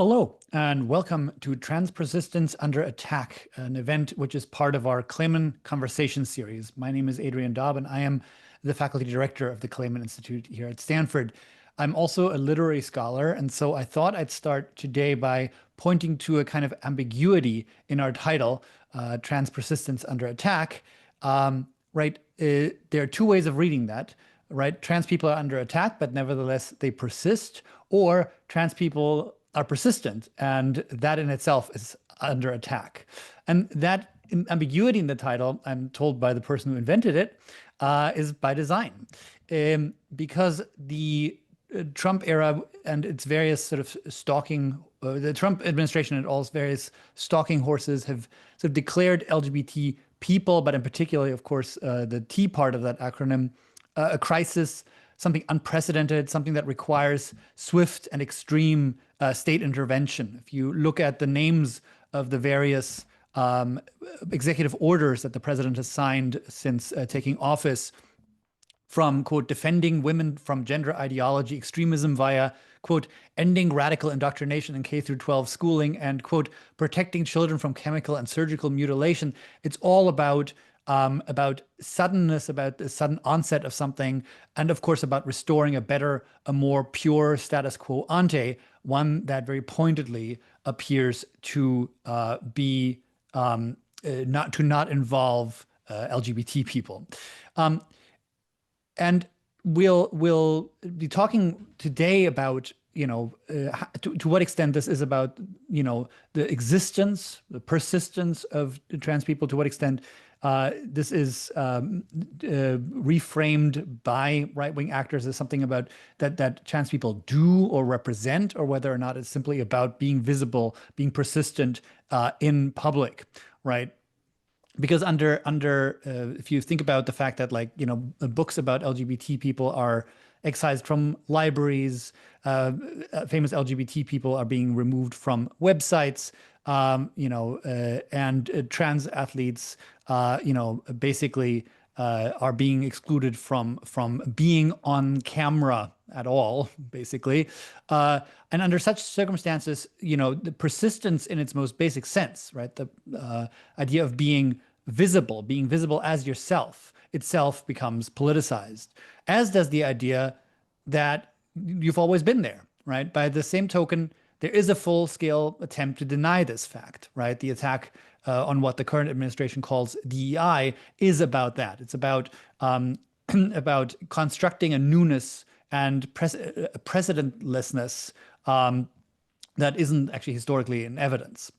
Hello, and welcome to Trans Persistence Under Attack, an event which is part of our Clayman Conversations series. My name is Adrian Daub, and I am the faculty director of the Clayman Institute here at Stanford. I'm also a literary scholar, and so I thought I'd start today by pointing to a kind of ambiguity in our title, Trans Persistence Under Attack. There are two ways of reading that, right? Trans people are under attack, but nevertheless they persist, or trans people are persistent, and that in itself is under attack. And that ambiguity in the title, I'm told by the person who invented it, is by design. Because the Trump era and its various sort of stalking, the Trump administration and all its various stalking horses have sort of declared LGBT people, but in particular, of course, the T part of that acronym, a crisis, something unprecedented, something that requires swift and extreme state intervention. If you look at the names of the various executive orders that the president has signed since taking office, from, quote, defending women from gender ideology extremism via, quote, ending radical indoctrination in K through 12 schooling, and, quote, protecting children from chemical and surgical mutilation, it's all about suddenness, about the sudden onset of something, and of course about restoring a better, a more pure status quo ante, one that very pointedly appears to not involve LGBT people. And we'll be talking today about, to what extent this is about, the existence, the persistence of trans people, to what extent this is reframed by right-wing actors as something about that trans people do or represent, or whether or not it's simply about being visible, being persistent in public, right? Because if you think about the fact that, books about LGBT people are excised from libraries, famous LGBT people are being removed from websites, and trans athletes, basically are being excluded from being on camera at all, basically. And under such circumstances, the persistence in its most basic sense, right? The idea of being visible as yourself itself becomes politicized, as does the idea that you've always been there, right? By the same token, there is a full-scale attempt to deny this fact, right? The attack on what the current administration calls DEI is about that. It's about about constructing a newness and precedentlessness that isn't actually historically in evidence.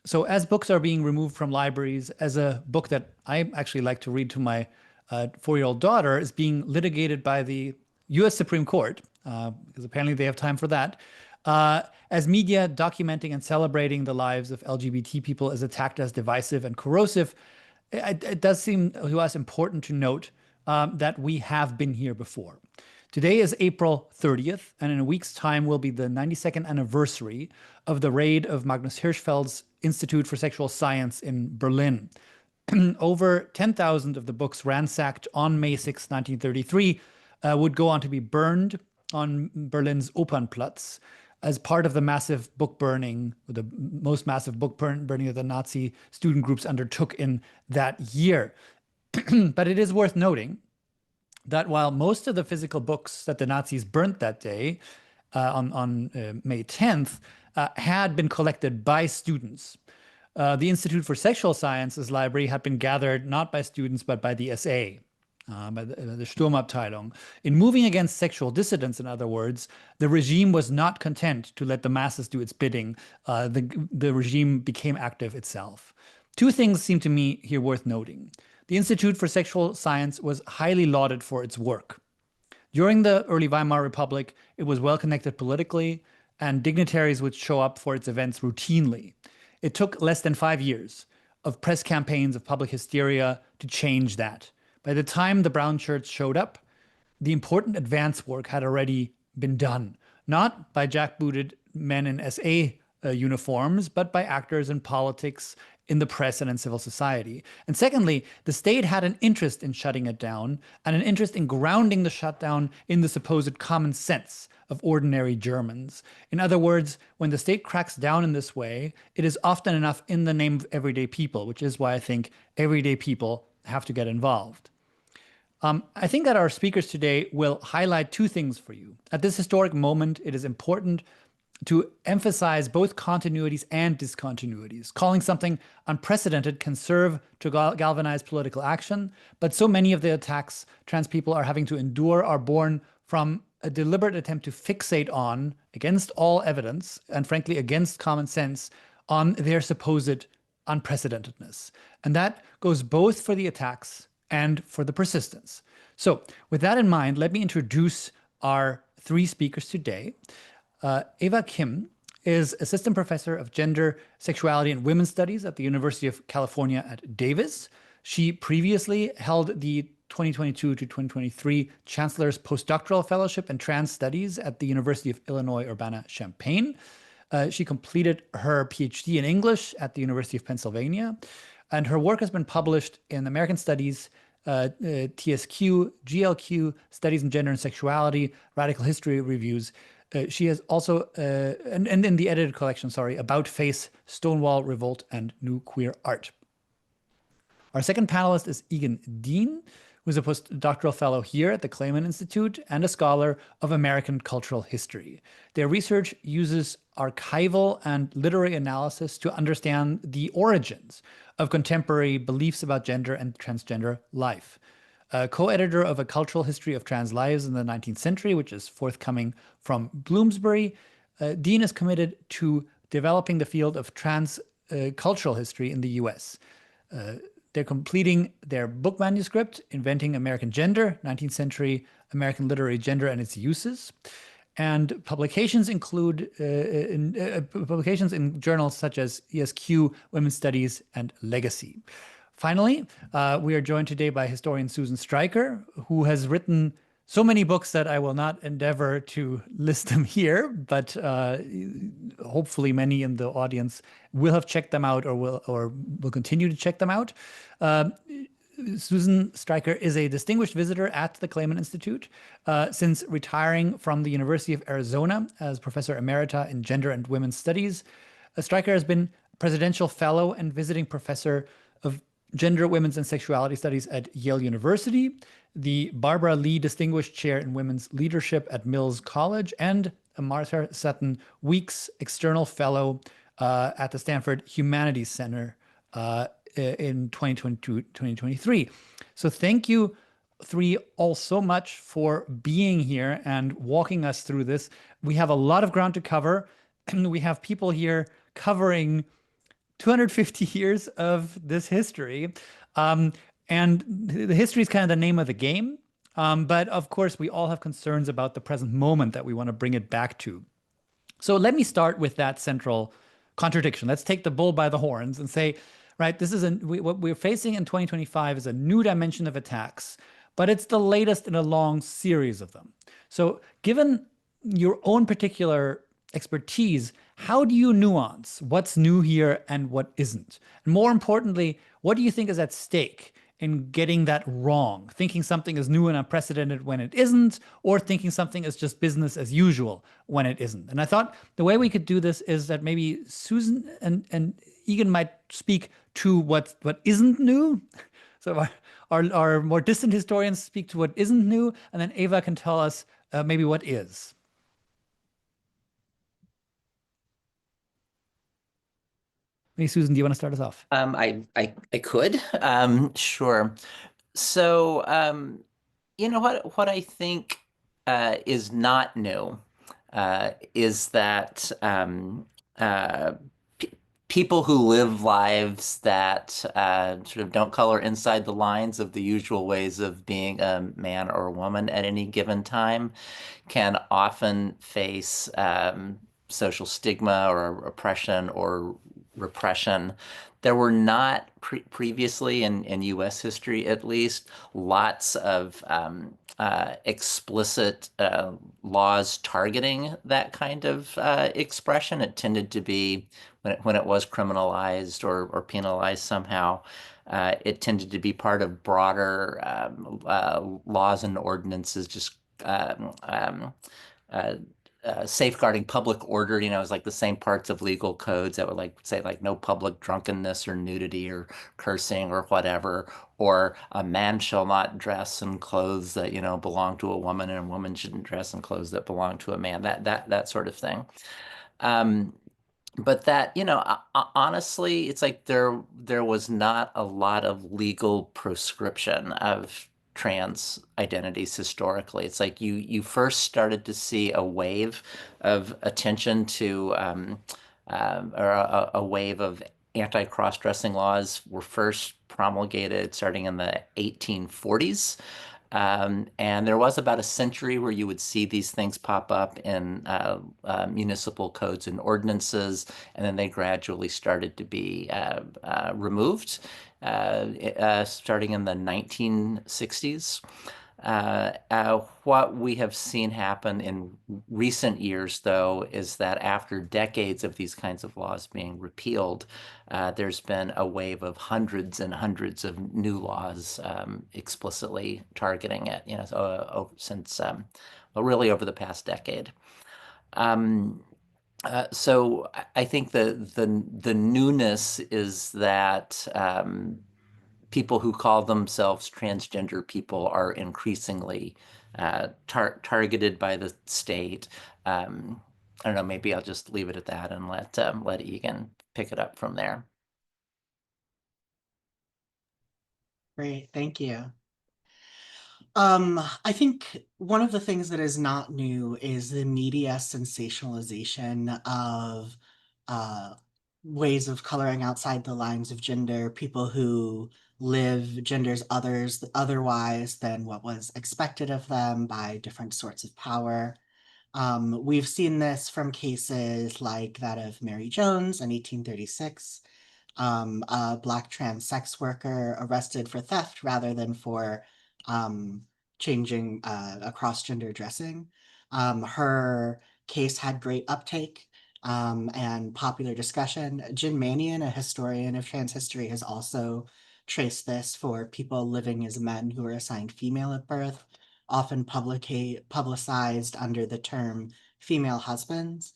So as books are being removed from libraries, as a book that I actually like to read to my 4-year-old daughter is being litigated by the US Supreme Court, because apparently they have time for that, as media documenting and celebrating the lives of LGBT people is attacked as divisive and corrosive, it does seem to us important to note that we have been here before. Today is April 30th, and in a week's time will be the 92nd anniversary of the raid of Magnus Hirschfeld's Institute for Sexual Science in Berlin. Over 10,000 of the books ransacked on May 6, 1933, would go on to be burned on Berlin's Opernplatz as part of the massive book burning, the most massive book burning that the Nazi student groups undertook in that year. But it is worth noting that while most of the physical books that the Nazis burnt that day, on May 10th, had been collected by students, the Institute for Sexual Sciences library had been gathered not by students, but by the SA, by the Sturmabteilung. In moving against sexual dissidents, in other words, the regime was not content to let the masses do its bidding. The regime became active itself. Two things seem to me here worth noting. The Institute for Sexual Science was highly lauded for its work. During the early Weimar Republic, it was well connected politically, and dignitaries would show up for its events routinely. It took less than 5 years of press campaigns of public hysteria to change that. By the time the brown shirts showed up, the important advance work had already been done, not by jackbooted men in SA uniforms, but by actors in politics in the press and in civil society. And secondly, the state had an interest in shutting it down and an interest in grounding the shutdown in the supposed common sense of ordinary Germans. In other words, when the state cracks down in this way, it is often enough in the name of everyday people, which is why I think everyday people have to get involved. I think that our speakers today will highlight two things for you. At this historic moment, it is important to emphasize both continuities and discontinuities. Calling something unprecedented can serve to galvanize political action, but so many of the attacks trans people are having to endure are born from a deliberate attempt to fixate on, against all evidence, and frankly against common sense, on their supposed unprecedentedness. And that goes both for the attacks and for the persistence. So with that in mind, let me introduce our three speakers today. Ava Kim is assistant professor of gender, sexuality, and women's studies at the University of California at Davis. She previously held the 2022 to 2023 Chancellor's Postdoctoral Fellowship in Trans Studies at the University of Illinois Urbana-Champaign. She completed her PhD in English at the University of Pennsylvania, and her work has been published in American Studies, TSQ, GLQ, Studies in Gender and Sexuality, Radical History Reviews. She has also, and in the edited collection, sorry, About Face, Stonewall, Revolt, and New Queer Art. Our second panelist is Eagan Dean, who's a postdoctoral fellow here at the Clayman Institute and a scholar of American cultural history. Their research uses archival and literary analysis to understand the origins of contemporary beliefs about gender and transgender life. Co-editor of A Cultural History of Trans Lives in the 19th Century, which is forthcoming from Bloomsbury, Dean is committed to developing the field of trans cultural history in the US. They're completing their book manuscript, Inventing American Gender, 19th Century American Literary Gender and Its Uses. And publications include publications in journals such as ESQ, Women's Studies, and Legacy. Finally, we are joined today by historian Susan Stryker, who has written so many books that I will not endeavor to list them here, but hopefully many in the audience will have checked them out or will continue to check them out. Susan Stryker is a distinguished visitor at the Clayman Institute since retiring from the University of Arizona as professor emerita in gender and women's studies. Stryker has been presidential fellow and visiting professor of gender, women's, and sexuality studies at Yale University, the Barbara Lee Distinguished Chair in Women's Leadership at Mills College, and a Martha Sutton Weeks External Fellow at the Stanford Humanities Center in 2022-2023. So thank you three all so much for being here and walking us through this. We have a lot of ground to cover, and we have people here covering 250 years of this history. And the history is kind of the name of the game. But of course, we all have concerns about the present moment that we want to bring it back to. So let me start with that central contradiction. Let's take the bull by the horns and say, right, this is what we're facing in 2025 is a new dimension of attacks, but it's the latest in a long series of them. So given your own particular expertise, how do you nuance what's new here and what isn't? And more importantly, what do you think is at stake in getting that wrong? Thinking something is new and unprecedented when it isn't, or thinking something is just business as usual when it isn't. And I thought the way we could do this is that maybe Susan and Eagan might speak to what isn't new. So our more distant historians speak to what isn't new, and then Ava can tell us maybe what is. Hey, Susan, do you want to start us off? I could. Sure. So, you know what I think is not new is that people who live lives that sort of don't color inside the lines of the usual ways of being a man or a woman at any given time can often face social stigma or oppression or repression. There were not previously in U.S. history, at least, lots of explicit laws targeting that kind of expression. It tended to be when it was criminalized or penalized somehow. It tended to be part of broader laws and ordinances, just uh, safeguarding public order. You know, it's like the same parts of legal codes that would like say like no public drunkenness or nudity or cursing or whatever, or a man shall not dress in clothes that, you know, belong to a woman, and a woman shouldn't dress in clothes that belong to a man. That sort of thing. Um, but that, you know, honestly, it's like there was not a lot of legal prescription of trans identities historically. It's like you first started to see a wave of attention to or a wave of anti-cross-dressing laws were first promulgated starting in the 1840s. And there was about a century where you would see these things pop up in municipal codes and ordinances, and then they gradually started to be removed, starting in the 1960s. What we have seen happen in recent years, though, is that after decades of these kinds of laws being repealed, there's been a wave of hundreds and hundreds of new laws explicitly targeting it, you know, since, well, really over the past decade. Um, so I think the newness is that people who call themselves transgender people are increasingly targeted by the state. I don't know, maybe I'll just leave it at that and let Egan pick it up from there. Great, thank you. I think one of the things that is not new is the media sensationalization of uh, ways of coloring outside the lines of gender, people who live genders otherwise than what was expected of them by different sorts of power. We've seen this from cases like that of Mary Jones in 1836, a Black trans sex worker arrested for theft rather than for um, changing across gender dressing. Her case had great uptake and popular discussion. Jin Manion, a historian of trans history, has also traced this for people living as men who are assigned female at birth, often publicized under the term female husbands.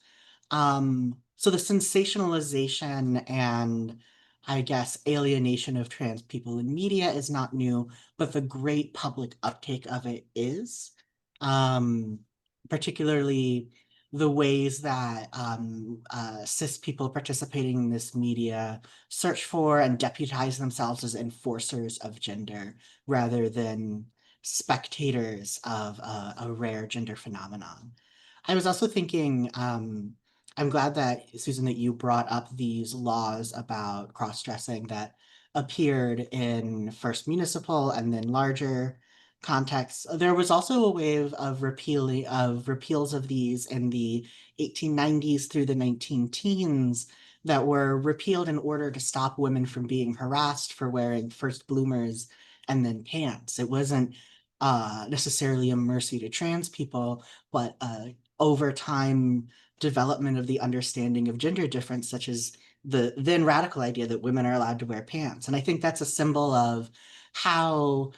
So the sensationalization and I guess alienation of trans people in media is not new, but the great public uptake of it is. Um, Particularly the ways that cis people participating in this media search for and deputize themselves as enforcers of gender rather than spectators of a rare gender phenomenon. I was also thinking, I'm glad that, Susan, that you brought up these laws about cross-dressing that appeared in first municipal and then larger contexts. There was also a wave of repeals of these in the 1890s through the 19 teens that were repealed in order to stop women from being harassed for wearing first bloomers and then pants. It wasn't necessarily a mercy to trans people, but over time development of the understanding of gender difference, such as the then radical idea that women are allowed to wear pants. And I think that's a symbol of how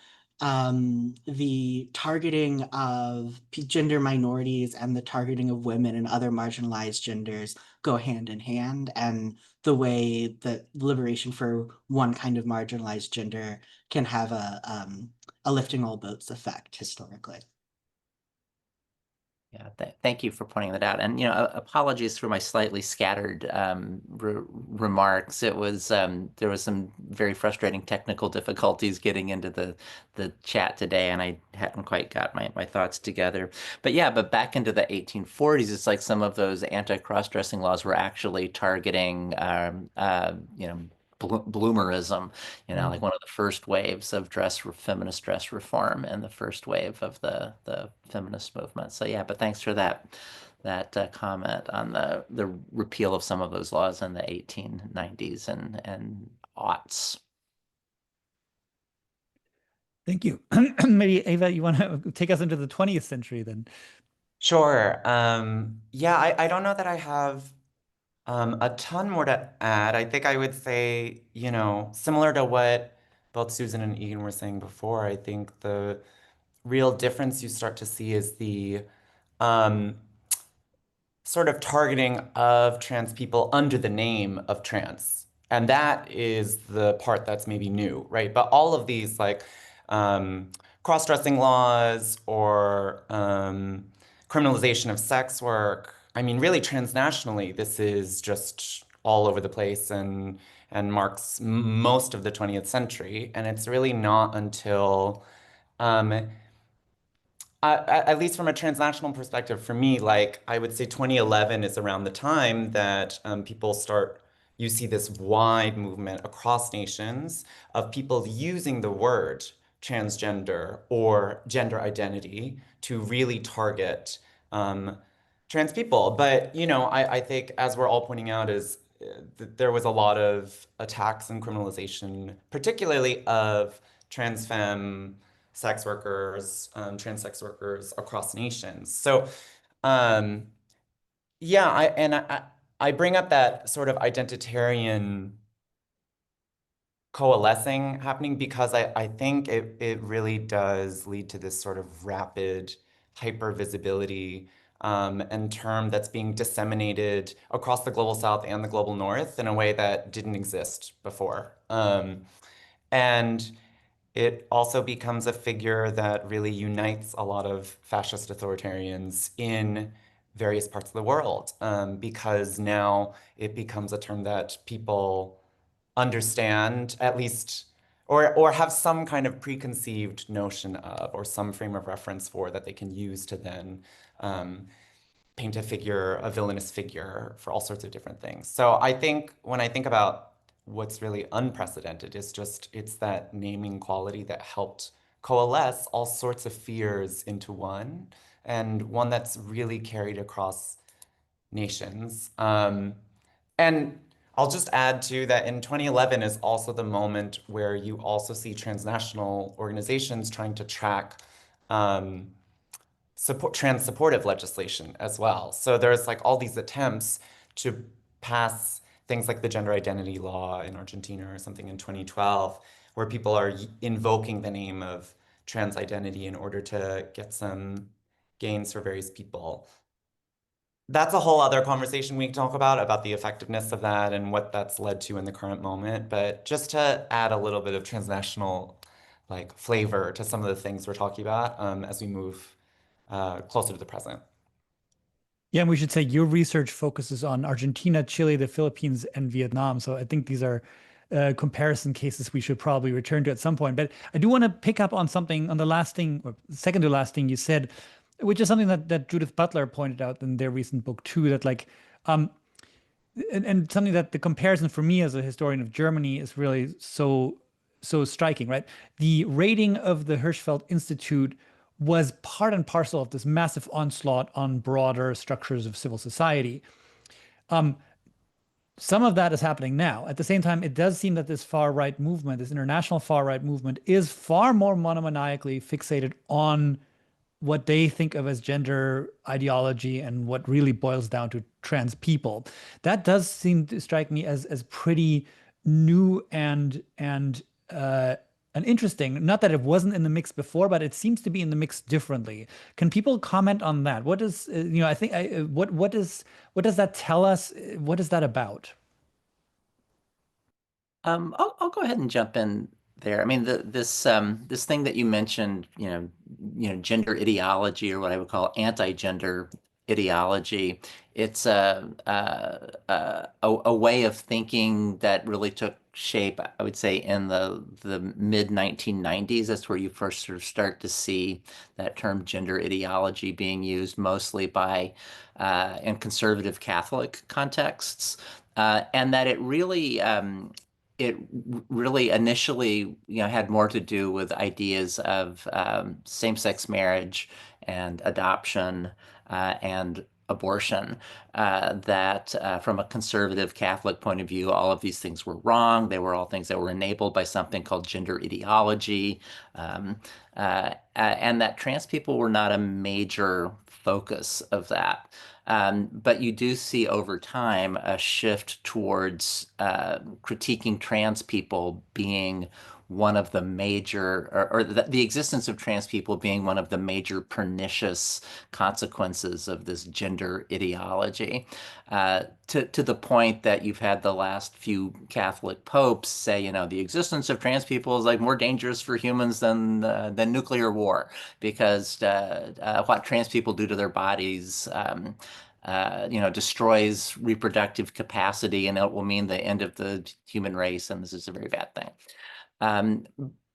the targeting of gender minorities and the targeting of women and other marginalized genders go hand in hand, and the way that liberation for one kind of marginalized gender can have a lifting all boats effect historically. Yeah, thank you for pointing that out. And, you know, apologies for my slightly scattered remarks. It was there was some very frustrating technical difficulties getting into the chat today, and I hadn't quite got my thoughts together. But yeah, but back into the 1840s, it's like some of those anti-cross-dressing laws were actually targeting, you know, bloomerism, like one of the first waves of feminist dress reform and the first wave of the feminist movement. So yeah, but thanks for that comment on the repeal of some of those laws in the 1890s and aughts. Thank you. Maybe Ava, you want to take us into the 20th century then? Sure. Yeah, I don't know that I have a ton more to add. I think I would say, similar to what both Susan and Egan were saying before, I think the real difference you start to see is the um, sort of targeting of trans people under the name of trans. And that is the part that's maybe new, right? But all of these, like cross-dressing laws or criminalization of sex work, I mean, really transnationally, this is just all over the place and marks most of the 20th century. And it's really not until um, at least from a transnational perspective, for me, like I would say 2011 is around the time that you see this wide movement across nations of people using the word transgender or gender identity to really target trans people. But, I think as we're all pointing out is there was a lot of attacks and criminalization, particularly of trans femme sex workers, trans sex workers across nations. So, um, yeah, I bring up that sort of identitarian coalescing happening because I think it really does lead to this sort of rapid hyper visibility and term that's being disseminated across the global south and the global north in a way that didn't exist before. And it also becomes a figure that really unites a lot of fascist authoritarians in various parts of the world because now it becomes a term that people understand at least or have some kind of preconceived notion of or some frame of reference for that they can use to then paint a figure, a villainous figure for all sorts of different things. So I think when I think about what's really unprecedented is just it's that naming quality that helped coalesce all sorts of fears into one and one that's really carried across nations. And I'll just add too that in 2011 is also the moment where you also see transnational organizations trying to track trans supportive legislation as well. So there's like all these attempts to pass things like the gender identity law in Argentina or something in 2012, where people are invoking the name of trans identity in order to get some gains for various people. That's a whole other conversation we can talk about the effectiveness of that and what that's led to in the current moment. But just to add a little bit of transnational like flavor to some of the things we're talking about as we move closer to the present. Yeah, and we should say your research focuses on Argentina, Chile, the Philippines, and Vietnam. So I think these are comparison cases we should probably return to at some point. But I do want to pick up on something on the last thing, or second to last thing you said, which is something that Judith Butler pointed out in their recent book too, that like and something that the comparison for me as a historian of Germany is really so striking, right? The raiding of the Hirschfeld Institute was part and parcel of this massive onslaught on broader structures of civil society. Some of that is happening now. At the same time, it does seem that this far right movement, this international far right movement, is far more monomaniacally fixated on what they think of as gender ideology and what really boils down to trans people. That does seem to strike me as pretty new and interesting. Not that it wasn't in the mix before, but it seems to be in the mix differently. Can people comment on that? What is I think what does that tell us? What is that about? I'll go ahead and jump in there. I mean, this thing that you mentioned, gender ideology or what I would call anti-gender ideology. It's a way of thinking that really took shape, I would say, in the mid 1990s. That's where you first sort of start to see that term gender ideology being used mostly by in conservative Catholic contexts, and that it really it really initially, had more to do with ideas of same-sex marriage and adoption and abortion. That from a conservative Catholic point of view, all of these things were wrong. They were all things that were enabled by something called gender ideology, and that trans people were not a major focus of that. But you do see over time a shift towards critiquing trans people being one of the major, or the existence of trans people being one of the major pernicious consequences of this gender ideology, to the point that you've had the last few Catholic popes say, the existence of trans people is like more dangerous for humans than nuclear war, because what trans people do to their bodies, destroys reproductive capacity, and it will mean the end of the human race, and this is a very bad thing. Um,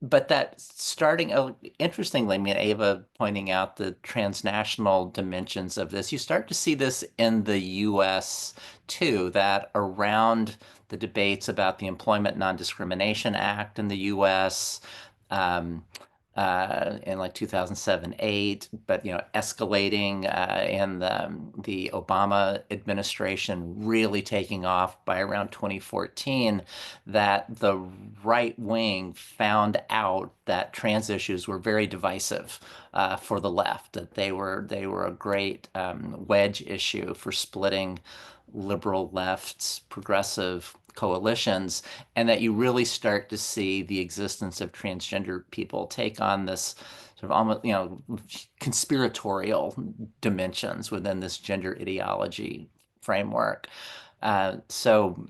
but that starting, interestingly, I mean, Ava pointing out the transnational dimensions of this, you start to see this in the US too, that around the debates about the Employment Non-Discrimination Act in the US, um, in like 2007, 8, but escalating in the Obama administration, really taking off by around 2014, that the right wing found out that trans issues were very divisive for the left, that they were a great wedge issue for splitting liberal lefts, progressive coalitions, and that you really start to see the existence of transgender people take on this sort of almost, conspiratorial dimensions within this gender ideology framework. So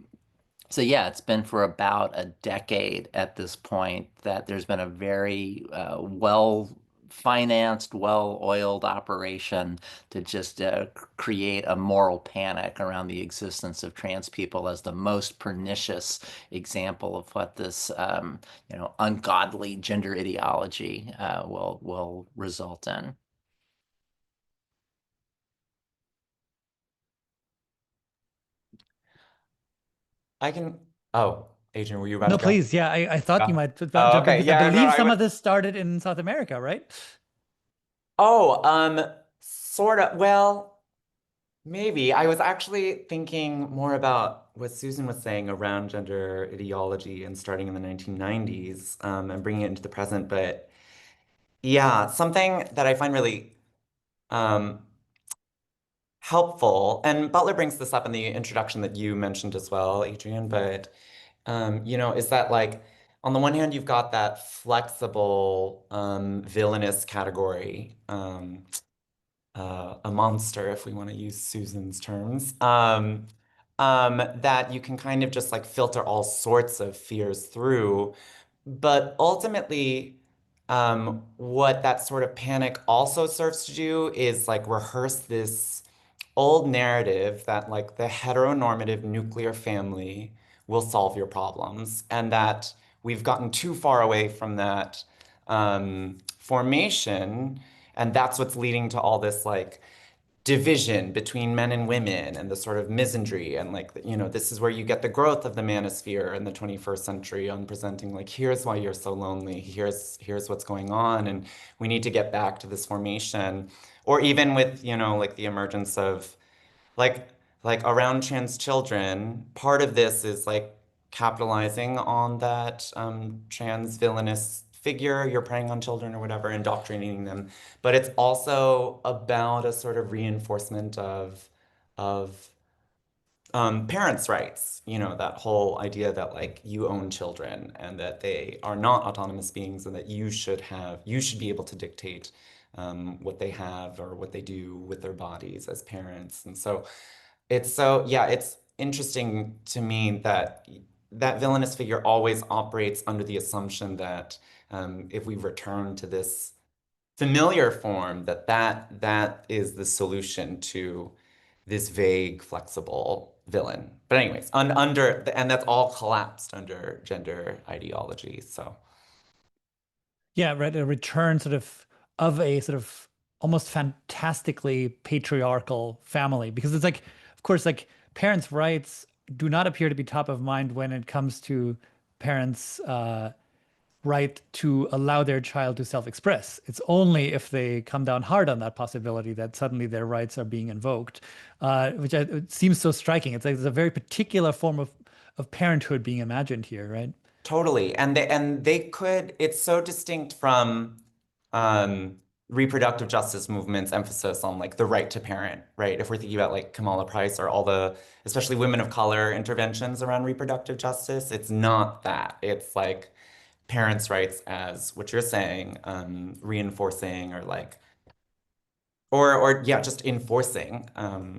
yeah, it's been for about a decade at this point that there's been a very well-financed, well-oiled operation to just create a moral panic around the existence of trans people as the most pernicious example of what this, ungodly gender ideology will result in. I can. Oh, Adrian, were you about No, to go? please. Yeah, I thought you Oh, might oh, jump in okay. because I Yeah, no, believe I some would. of this started in South America, right? Oh, sort of. Well, maybe. I was actually thinking more about what Susan was saying around gender ideology and starting in the 1990s, and bringing it into the present. But yeah, something that I find really um, helpful, and Butler brings this up in the introduction that you mentioned as well, Adrian, but is that like on the one hand, you've got that flexible villainous category, a monster, if we want to use Susan's terms, that you can kind of just like filter all sorts of fears through. But ultimately, what that sort of panic also serves to do is like rehearse this old narrative that like the heteronormative nuclear family will solve your problems, and that we've gotten too far away from that formation, and that's what's leading to all this like division between men and women and the sort of misandry, and like this is where you get the growth of the manosphere in the 21st century on presenting like here's why you're so lonely, here's what's going on, and we need to get back to this formation. Or even with like the emergence of like around trans children, part of this is like capitalizing on that trans villainous figure, you're preying on children or whatever, indoctrinating them. But it's also about a sort of reinforcement of parents' rights, that whole idea that like you own children and that they are not autonomous beings and that you should be able to dictate what they have or what they do with their bodies as parents. And yeah, it's interesting to me that that villainous figure always operates under the assumption that if we return to this familiar form, that is the solution to this vague, flexible villain. But anyways, and that's all collapsed under gender ideology. So Yeah, right. A return of a sort of almost fantastically patriarchal family, because it's like, of course, like parents' rights do not appear to be top of mind when it comes to parents' right to allow their child to self-express. It's only if they come down hard on that possibility that suddenly their rights are being invoked, it seems so striking. It's like there's a very particular form of parenthood being imagined here, right? Totally. And they could, it's so distinct from reproductive justice movements emphasis on like the right to parent, right? If we're thinking about like Kamala Price or all the, especially women of color interventions around reproductive justice, it's not that. It's like parents' rights as what you're saying, reinforcing or like or yeah, just enforcing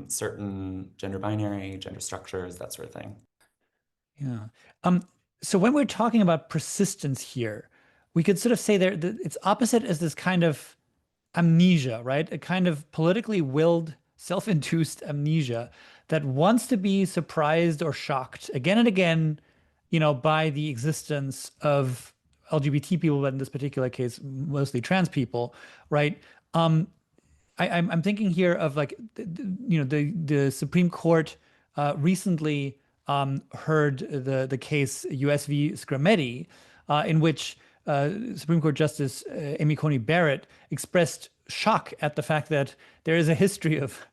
certain gender binary, gender structures, that sort of thing. Yeah. Um, so when we're talking about persistence here, we could sort of say there that its opposite is this kind of amnesia, right? A kind of politically willed, self-induced amnesia that wants to be surprised or shocked again and again, by the existence of LGBT people, but in this particular case, mostly trans people, right? Um, I'm thinking here of like the Supreme Court recently heard the case US v. Scarametti, in which Supreme Court Justice Amy Coney Barrett expressed shock at the fact that there is a history of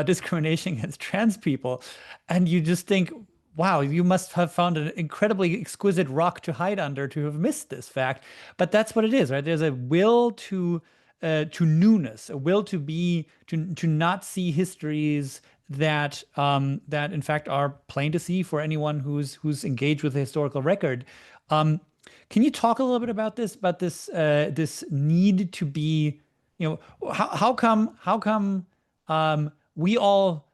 discrimination against trans people, and you just think, wow, you must have found an incredibly exquisite rock to hide under to have missed this fact. But that's what it is, right? There's a will to newness, a will to not see histories that in fact are plain to see for anyone who's engaged with the historical record. Um, can you talk a little bit about this need to be, how come we all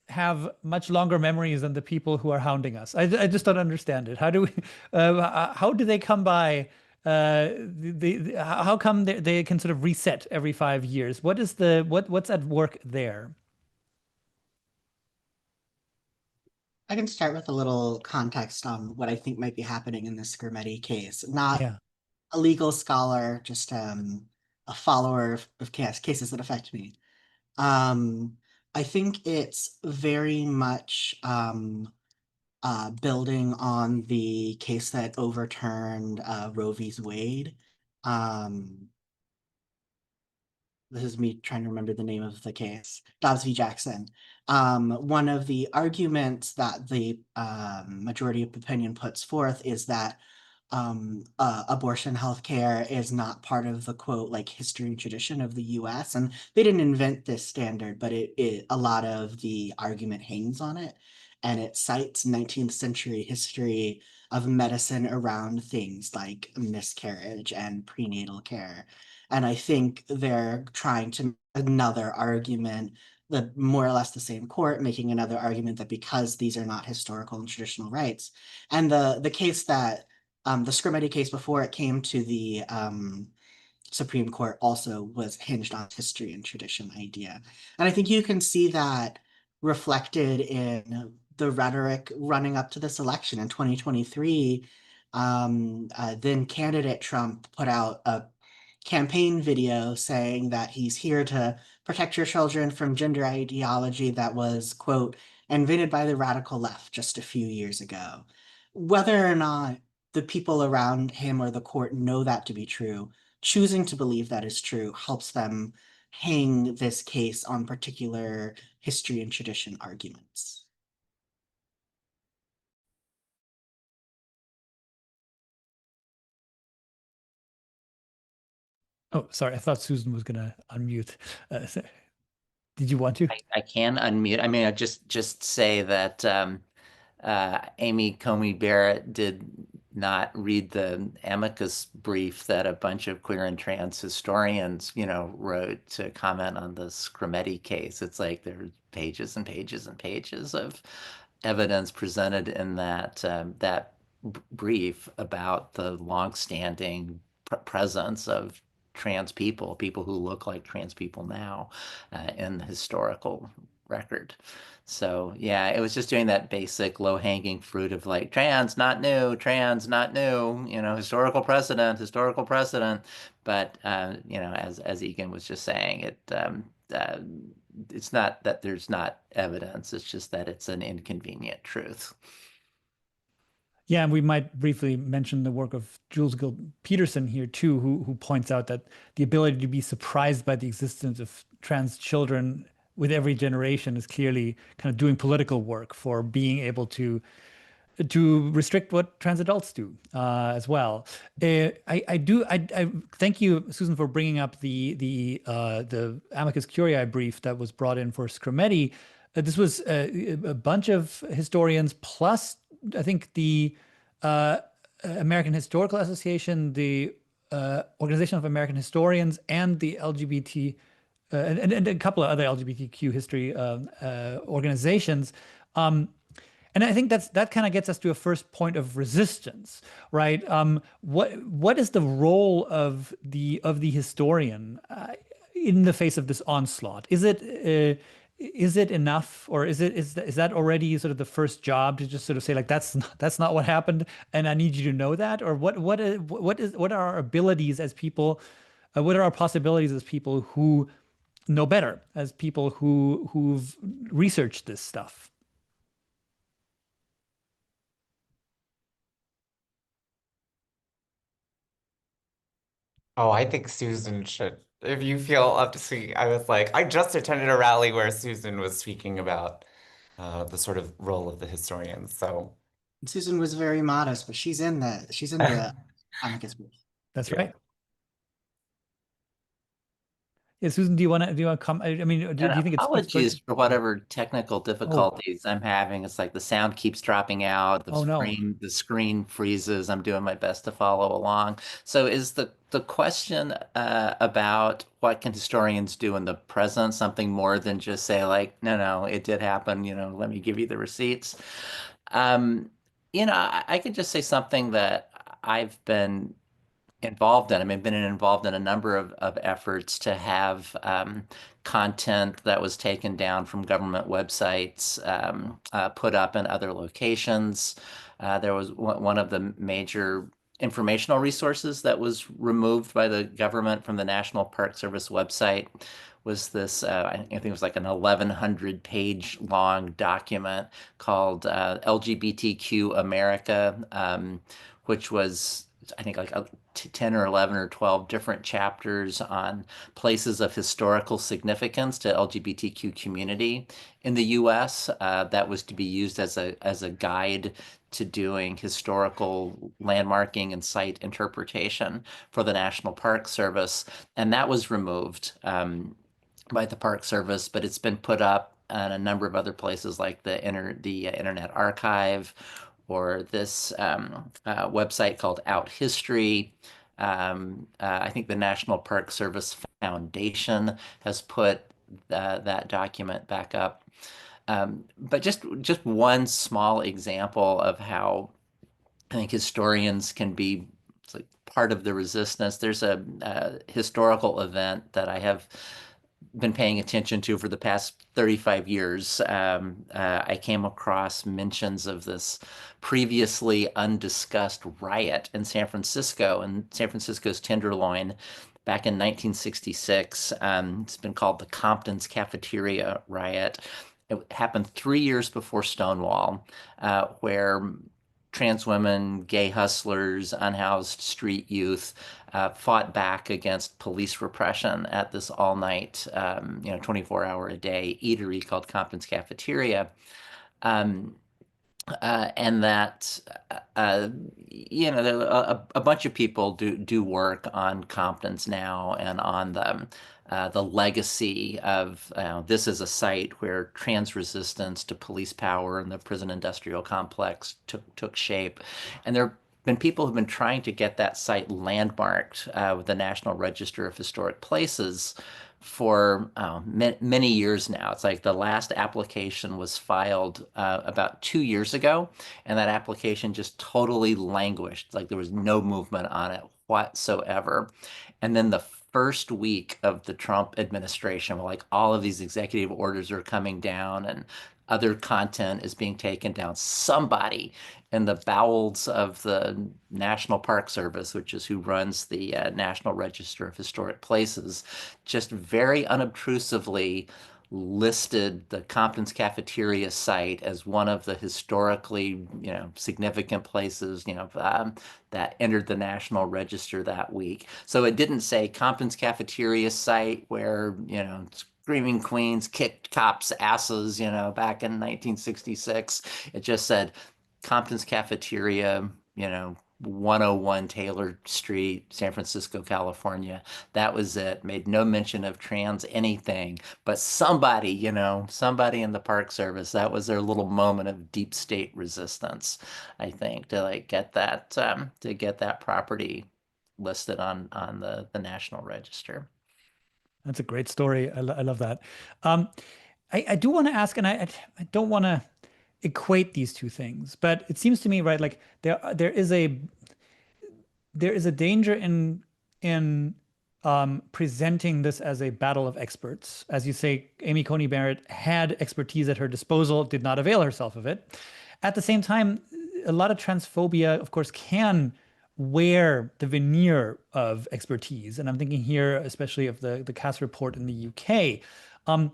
have much longer memories than the people who are hounding us? I just don't understand it. How do they come by? How come they can sort of reset every 5 years? What's at work there? I can start with a little context on what I think might be happening in the Scarametti case. Not Yeah. a legal scholar, just a follower of cases that affect me. Um, I think it's very much building on the case that overturned Roe v. Wade. Um, this is me trying to remember the name of the case, Dobbs v. Jackson. One of the arguments that the majority of opinion puts forth is that abortion healthcare is not part of the quote like history and tradition of the US. And they didn't invent this standard, but a lot of the argument hangs on it. And it cites 19th century history of medicine around things like miscarriage and prenatal care. And I think they're trying to make another argument, the more or less the same court making another argument that because these are not historical and traditional rights, and the case that the Scarametti case before it came to the Supreme Court also was hinged on history and tradition idea. And I think you can see that reflected in the rhetoric running up to this election in 2023. Then candidate Trump put out a campaign video saying that he's here to protect your children from gender ideology that was, quote, invented by the radical left just a few years ago. Whether or not the people around him or the court know that to be true, choosing to believe that is true helps them hang this case on particular history and tradition arguments. Oh, sorry. I thought Susan was gonna unmute. Did you want to? I can unmute. I mean, I just say that Amy Comey Barrett did not read the amicus brief that a bunch of queer and trans historians, wrote to comment on the Scarametti case. It's like there's pages and pages and pages of evidence presented in that brief about the longstanding presence of trans people, people who look like trans people now, in the historical record. So yeah, it was just doing that basic low-hanging fruit of like trans, not new, historical precedent, historical precedent. But as Eagan was just saying, it's not that there's not evidence, it's just that it's an inconvenient truth. Yeah, and we might briefly mention the work of Jules Gil Peterson here too, who points out that the ability to be surprised by the existence of trans children with every generation is clearly kind of doing political work for being able to restrict what trans adults do as well. I thank you, Susan, for bringing up the amicus curiae brief that was brought in for Scrimeti. This was a bunch of historians plus I think the uh, American Historical Association, the Organization of American Historians, and the LGBT and a couple of other LGBTQ history organizations. And I think that kind of gets us to a first point of resistance, right? What is the role of the historian in the face of this onslaught? Is it enough, or is that already sort of the first job to just sort of say like that's not what happened, and I need you to know that, or what are our abilities as people, what are our possibilities as people who know better, as people who've researched this stuff? Oh, I think Susan should. If you feel up to speak, I was like, I just attended a rally where Susan was speaking about the sort of role of the historian. So, Susan was very modest, but she's in the amicus brief. That's yeah. right. Yeah, Susan, do you want to come? I mean, do And you think it speaks apologies for? for whatever technical Oh, difficulties I'm having. It's like the sound keeps dropping out, oh no. the screen freezes. I'm doing my best to follow along. So is the question about what can historians do in the present something more than just say like, no, it did happen, let me give you the receipts. Um, I could just say something that I've been involved in. I mean, been involved in a number of efforts to have content that was taken down from government websites put up in other locations. There was one of the major informational resources that was removed by the government from the National Park Service website was this, I think it was like an 1,100 page long document called LGBTQ America, which was I think like 10 or 11 or 12 different chapters on places of historical significance to LGBTQ community in the US that was to be used as a guide to doing historical landmarking and site interpretation for the National Park Service. And that was removed by the Park Service, but it's been put up on a number of other places like the Internet Archive or this website called Out History. I think the National Park Service Foundation has put that document back up. But just one small example of how I think historians can be like part of the resistance. There's a historical event that I have been paying attention to for the past 35 years. I came across mentions of this previously undiscussed riot in San Francisco's Tenderloin back in 1966. It's been called the Compton's Cafeteria Riot. It happened 3 years before Stonewall, where trans women, gay hustlers, unhoused street youth fought back against police repression at this all-night, 24-hour a day eatery called Compton's Cafeteria. Um, and that a bunch of people do work on Compton's now and on the legacy of this is a site where trans resistance to police power and the prison industrial complex took shape, and there have been people who've been trying to get that site landmarked with the National Register of Historic Places for many years now. It's like the last application was filed about 2 years ago, and that application just totally languished. Like there was no movement on it whatsoever. And then the first week of the Trump administration, like all of these executive orders are coming down and other content is being taken down. Somebody in the bowels of the National Park Service, which is who runs the National Register of Historic Places, just very unobtrusively listed the Compton's cafeteria site as one of the historically, significant places, that entered the National Register that week. So it didn't say Compton's cafeteria site where, Screaming Queens kicked cops' asses, back in 1966. It just said Compton's cafeteria, 101 Taylor Street, San Francisco, California. That was it. Made no mention of trans anything, but somebody, somebody in the Park Service, that was their little moment of deep state resistance, I think, to like get that property listed on the National Register. That's a great story. I love that. Um, I do want to ask, and I don't want to equate these two things, but it seems to me, right, like there is a danger in presenting this as a battle of experts. As you say, Amy Coney Barrett had expertise at her disposal, did not avail herself of it. At the same time, a lot of transphobia, of course, can wear the veneer of expertise. And I'm thinking here, especially of the Cass report in the UK. How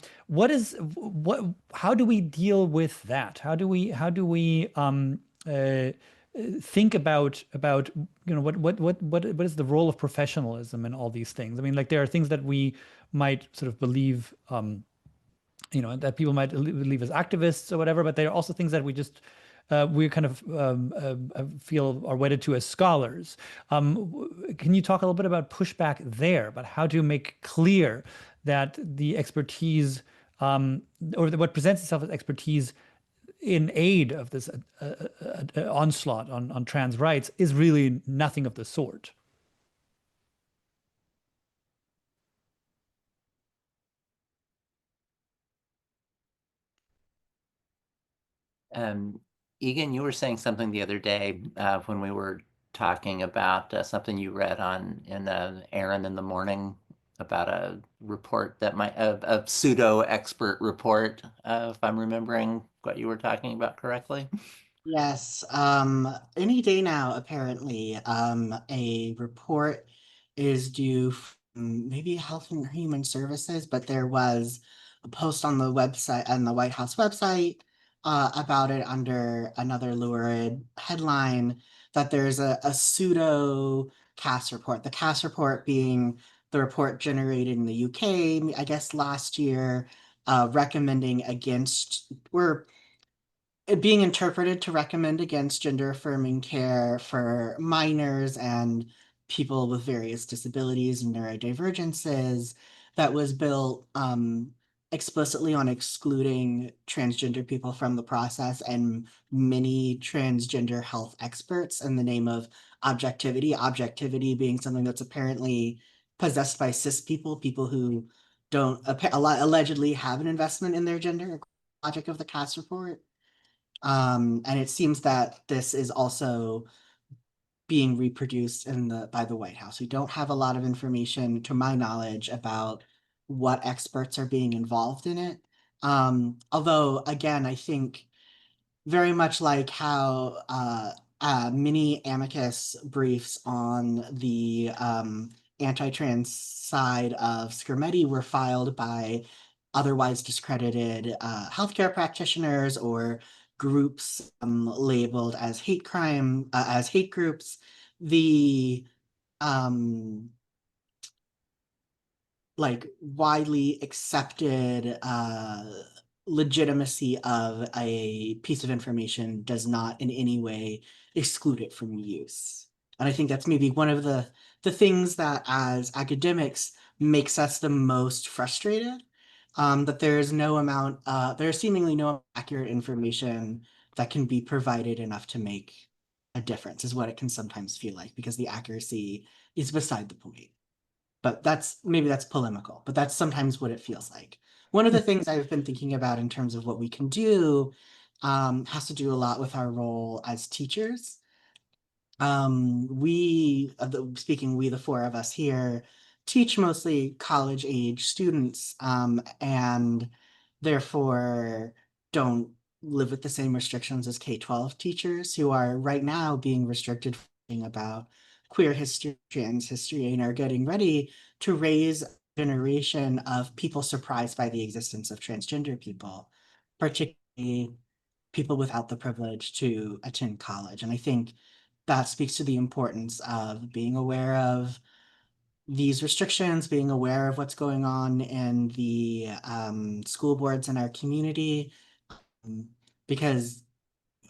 do we deal with that? How do we think about what is the role of professionalism in all these things? I mean, like there are things that we might sort of believe, that people might believe as activists or whatever, but there are also things that we kind of feel are wedded to as scholars. Can you talk a little bit about pushback there, about how to make clear that the expertise, or what presents itself as expertise in aid of this onslaught on trans rights is really nothing of the sort? Eagan, you were saying something the other day when we were talking about something you read in Aaron in the Morning about a report that a pseudo expert report, if I'm remembering what you were talking about correctly. Yes, any day now, apparently, a report is due from maybe Health and Human Services, but there was a post on the website, on the White House website, about it under another lurid headline that there's a pseudo CAS report. The CAS report being the report generated in the UK, I guess last year, recommending against, we're it being interpreted to recommend against gender affirming care for minors and people with various disabilities and neurodivergences, that was built explicitly on excluding transgender people from the process and many transgender health experts in the name of objectivity being something that's apparently possessed by cis people, people who don't allegedly have an investment in their gender, logic of the CAS report. And it seems that this is also being reproduced by the White House. We don't have a lot of information, to my knowledge, about what experts are being involved in it. Although, again, I think very much like how many amicus briefs on the anti-trans side of Scrimeti were filed by otherwise discredited healthcare practitioners or groups labeled as hate crime, as hate groups. The um, like widely accepted legitimacy of a piece of information does not in any way exclude it from use. And I think that's maybe one of the things that as academics makes us the most frustrated, that there's seemingly no accurate information that can be provided enough to make a difference, is what it can sometimes feel like, because the accuracy is beside the point. But maybe that's polemical, but that's sometimes what it feels like. One of the things I've been thinking about in terms of what we can do has to do a lot with our role as teachers. We, the four of us here, teach mostly college age students, and therefore don't live with the same restrictions as K-12 teachers, who are right now being restricted from about queer history, trans history, and are getting ready to raise generation of people surprised by the existence of transgender people, particularly people without the privilege to attend college. And I think that speaks to the importance of being aware of these restrictions, being aware of what's going on in the school boards in our community, because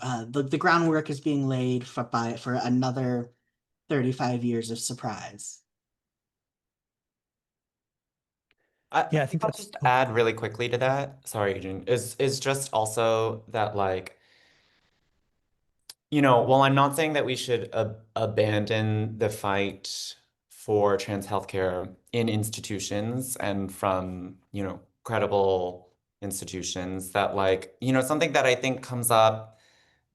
the groundwork is being laid for another 35 years of surprise. Yeah, I think think I'll that's just add really quickly to that. Sorry, Adrian. Is just also that like, well, I'm not saying that we should abandon the fight for trans healthcare in institutions and from, credible institutions that like, something that I think comes up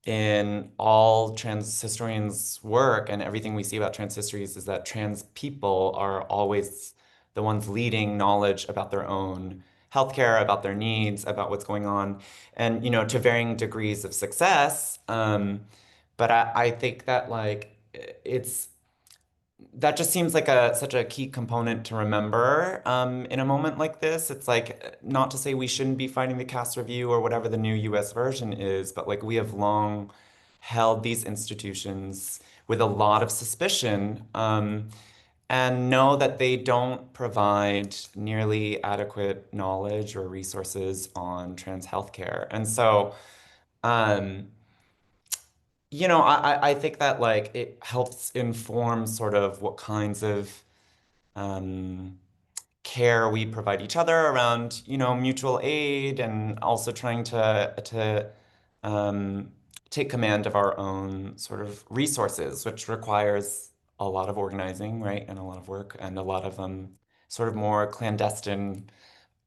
in all trans historians' work and everything we see about trans histories is that trans people are always the ones leading knowledge about their own healthcare, about their needs, about what's going on, and to varying degrees of success. But I think that like it's that just seems like such a key component to remember in a moment like this. It's like not to say we shouldn't be fighting the cast review or whatever the new US version is, but like we have long held these institutions with a lot of suspicion and know that they don't provide nearly adequate knowledge or resources on trans healthcare. And so, um, I think that like it helps inform sort of what kinds of um, care we provide each other around, mutual aid and also trying to um, take command of our own sort of resources, which requires a lot of organizing, right, and a lot of work and a lot of sort of more clandestine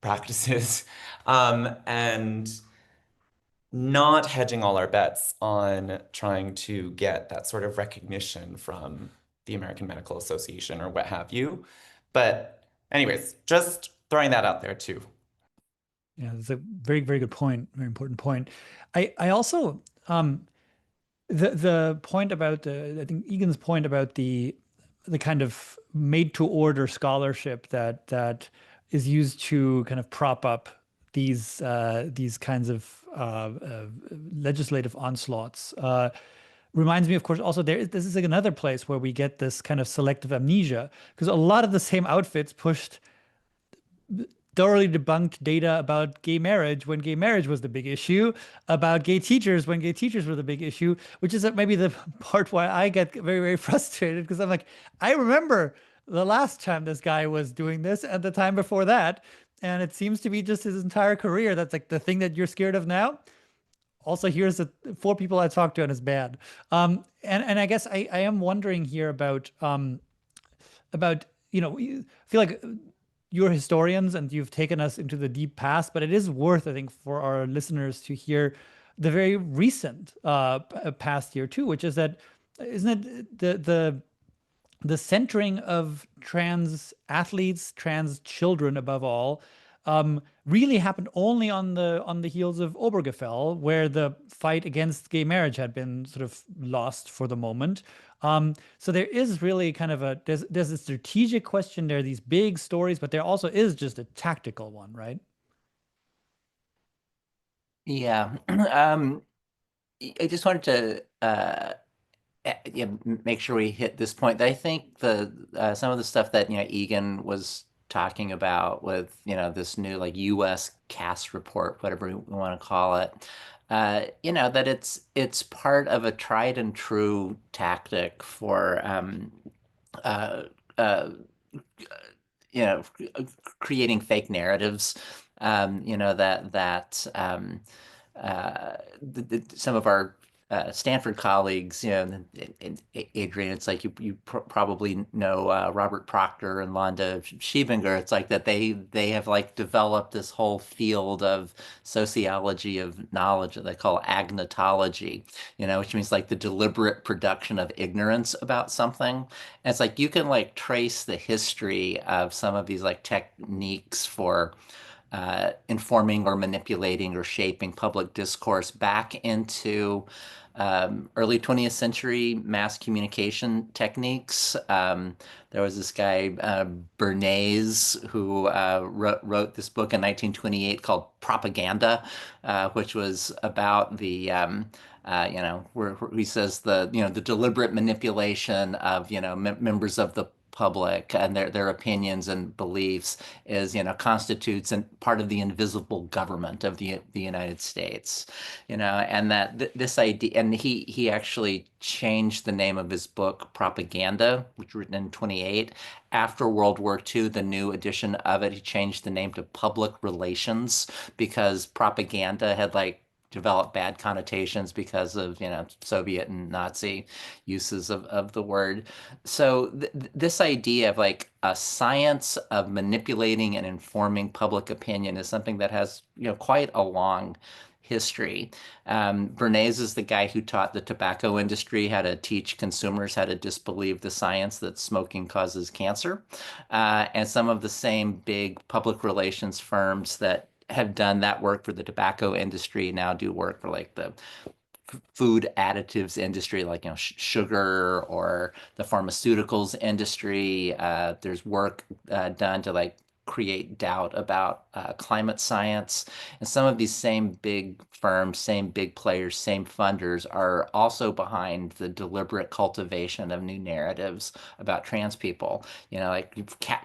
practices, and not hedging all our bets on trying to get that sort of recognition from the American Medical Association or what have you. But anyways, just throwing that out there too. Yeah, that's a very, very good point. Very important point. I also the point about I think Egan's point about the kind of made to order scholarship that is used to kind of prop up these kinds of legislative onslaughts reminds me, of course, also this is like another place where we get this kind of selective amnesia because a lot of the same outfits pushed thoroughly debunked data about gay marriage when gay marriage was the big issue, about gay teachers when gay teachers were the big issue, which is maybe the part why I get very, very frustrated because I'm like, I remember the last time this guy was doing this and the time before that. And it seems to be just his entire career. That's like the thing that you're scared of now. Also, here's the four people I talked to, and it's bad. And I guess I am wondering here about I feel like you're historians and you've taken us into the deep past, but it is worth, I think, for our listeners to hear the very recent past year too, which is that isn't it the centering of trans athletes, trans children above all, really happened only on the heels of Obergefell, where the fight against gay marriage had been sort of lost for the moment. So there is really kind of there's a strategic question. There are these big stories, but there also is just a tactical one, right? Yeah. I just wanted to yeah, make sure we hit this point. I think the some of the stuff that Egan was talking about with this new like U.S. CAS report, whatever we want to call it, that it's part of a tried and true tactic for uh, uh, you know, creating fake narratives, some of our Stanford colleagues, Adrian, it's like you probably know Robert Proctor and Londa Schiebinger. It's like that they have like developed this whole field of sociology of knowledge that they call agnitology, which means like the deliberate production of ignorance about something. And it's like you can like trace the history of some of these like techniques for informing or manipulating or shaping public discourse back into early 20th century mass communication techniques. There was this guy, Bernays, who wrote this book in 1928 called Propaganda, which was about the where he says the deliberate manipulation of members of the public and their opinions and beliefs is constitutes part of the invisible government of the United States, and that this idea, and he actually changed the name of his book Propaganda, which was written in 28. After World War II, the new edition of it, he changed the name to Public Relations because propaganda had developed bad connotations because of Soviet and Nazi uses of the word. So this idea of a science of manipulating and informing public opinion is something that has quite a long history. Bernays is the guy who taught the tobacco industry how to teach consumers how to disbelieve the science that smoking causes cancer. And some of the same big public relations firms that have done that work for the tobacco industry now do work for the food additives industry, sugar, or the pharmaceuticals industry. There's work done to create doubt about climate science. And some of these same big firms, same big players, same funders are also behind the deliberate cultivation of new narratives about trans people,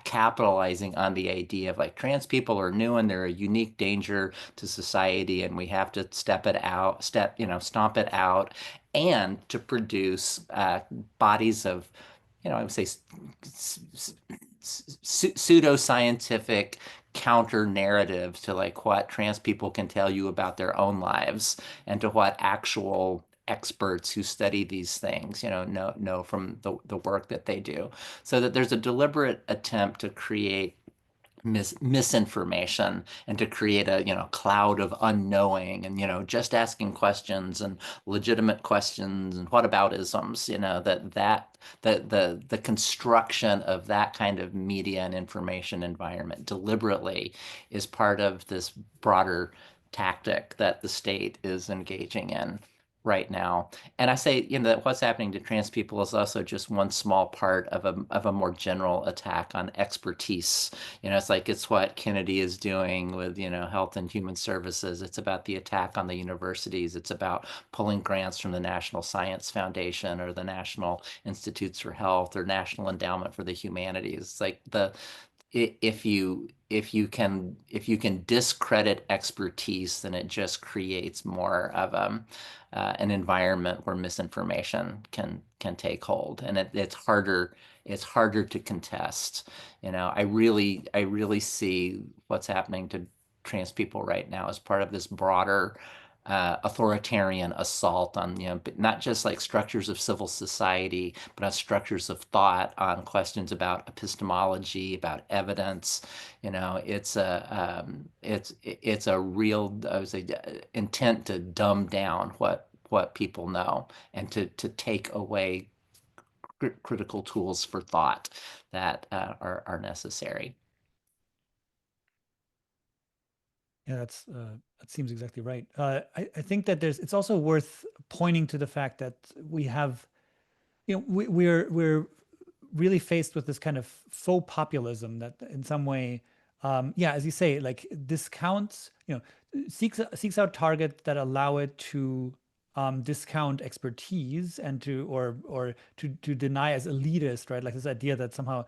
capitalizing on the idea of trans people are new and they're a unique danger to society and we have to stomp it out and to produce bodies of, I would say pseudo-scientific counter narratives to what trans people can tell you about their own lives and to what actual experts who study these things know from the work that they do, so that there's a deliberate attempt to create misinformation and to create a cloud of unknowing and just asking questions and legitimate questions and whataboutisms, the construction of that kind of media and information environment deliberately is part of this broader tactic that the state is engaging in right now. And I say, that what's happening to trans people is also just one small part of a more general attack on expertise. It's what Kennedy is doing with, Health and Human Services. It's about the attack on the universities. It's about pulling grants from the National Science Foundation or the National Institutes for Health or National Endowment for the Humanities. It's if you can discredit expertise, then it just creates more of an environment where misinformation can take hold, and it's harder to contest. I really see what's happening to trans people right now as part of this broader authoritarian assault on not just structures of civil society, but on structures of thought, on questions about epistemology, about evidence. It's a real, I would say, intent to dumb down what people know and to take away critical tools for thought that are necessary. Yeah, that seems exactly right. I think that it's also worth pointing to the fact that we have, we're really faced with this kind of faux populism that in some way, as you say, discounts, seeks out targets that allow it to discount expertise and to deny as elitist, right? Like this idea that somehow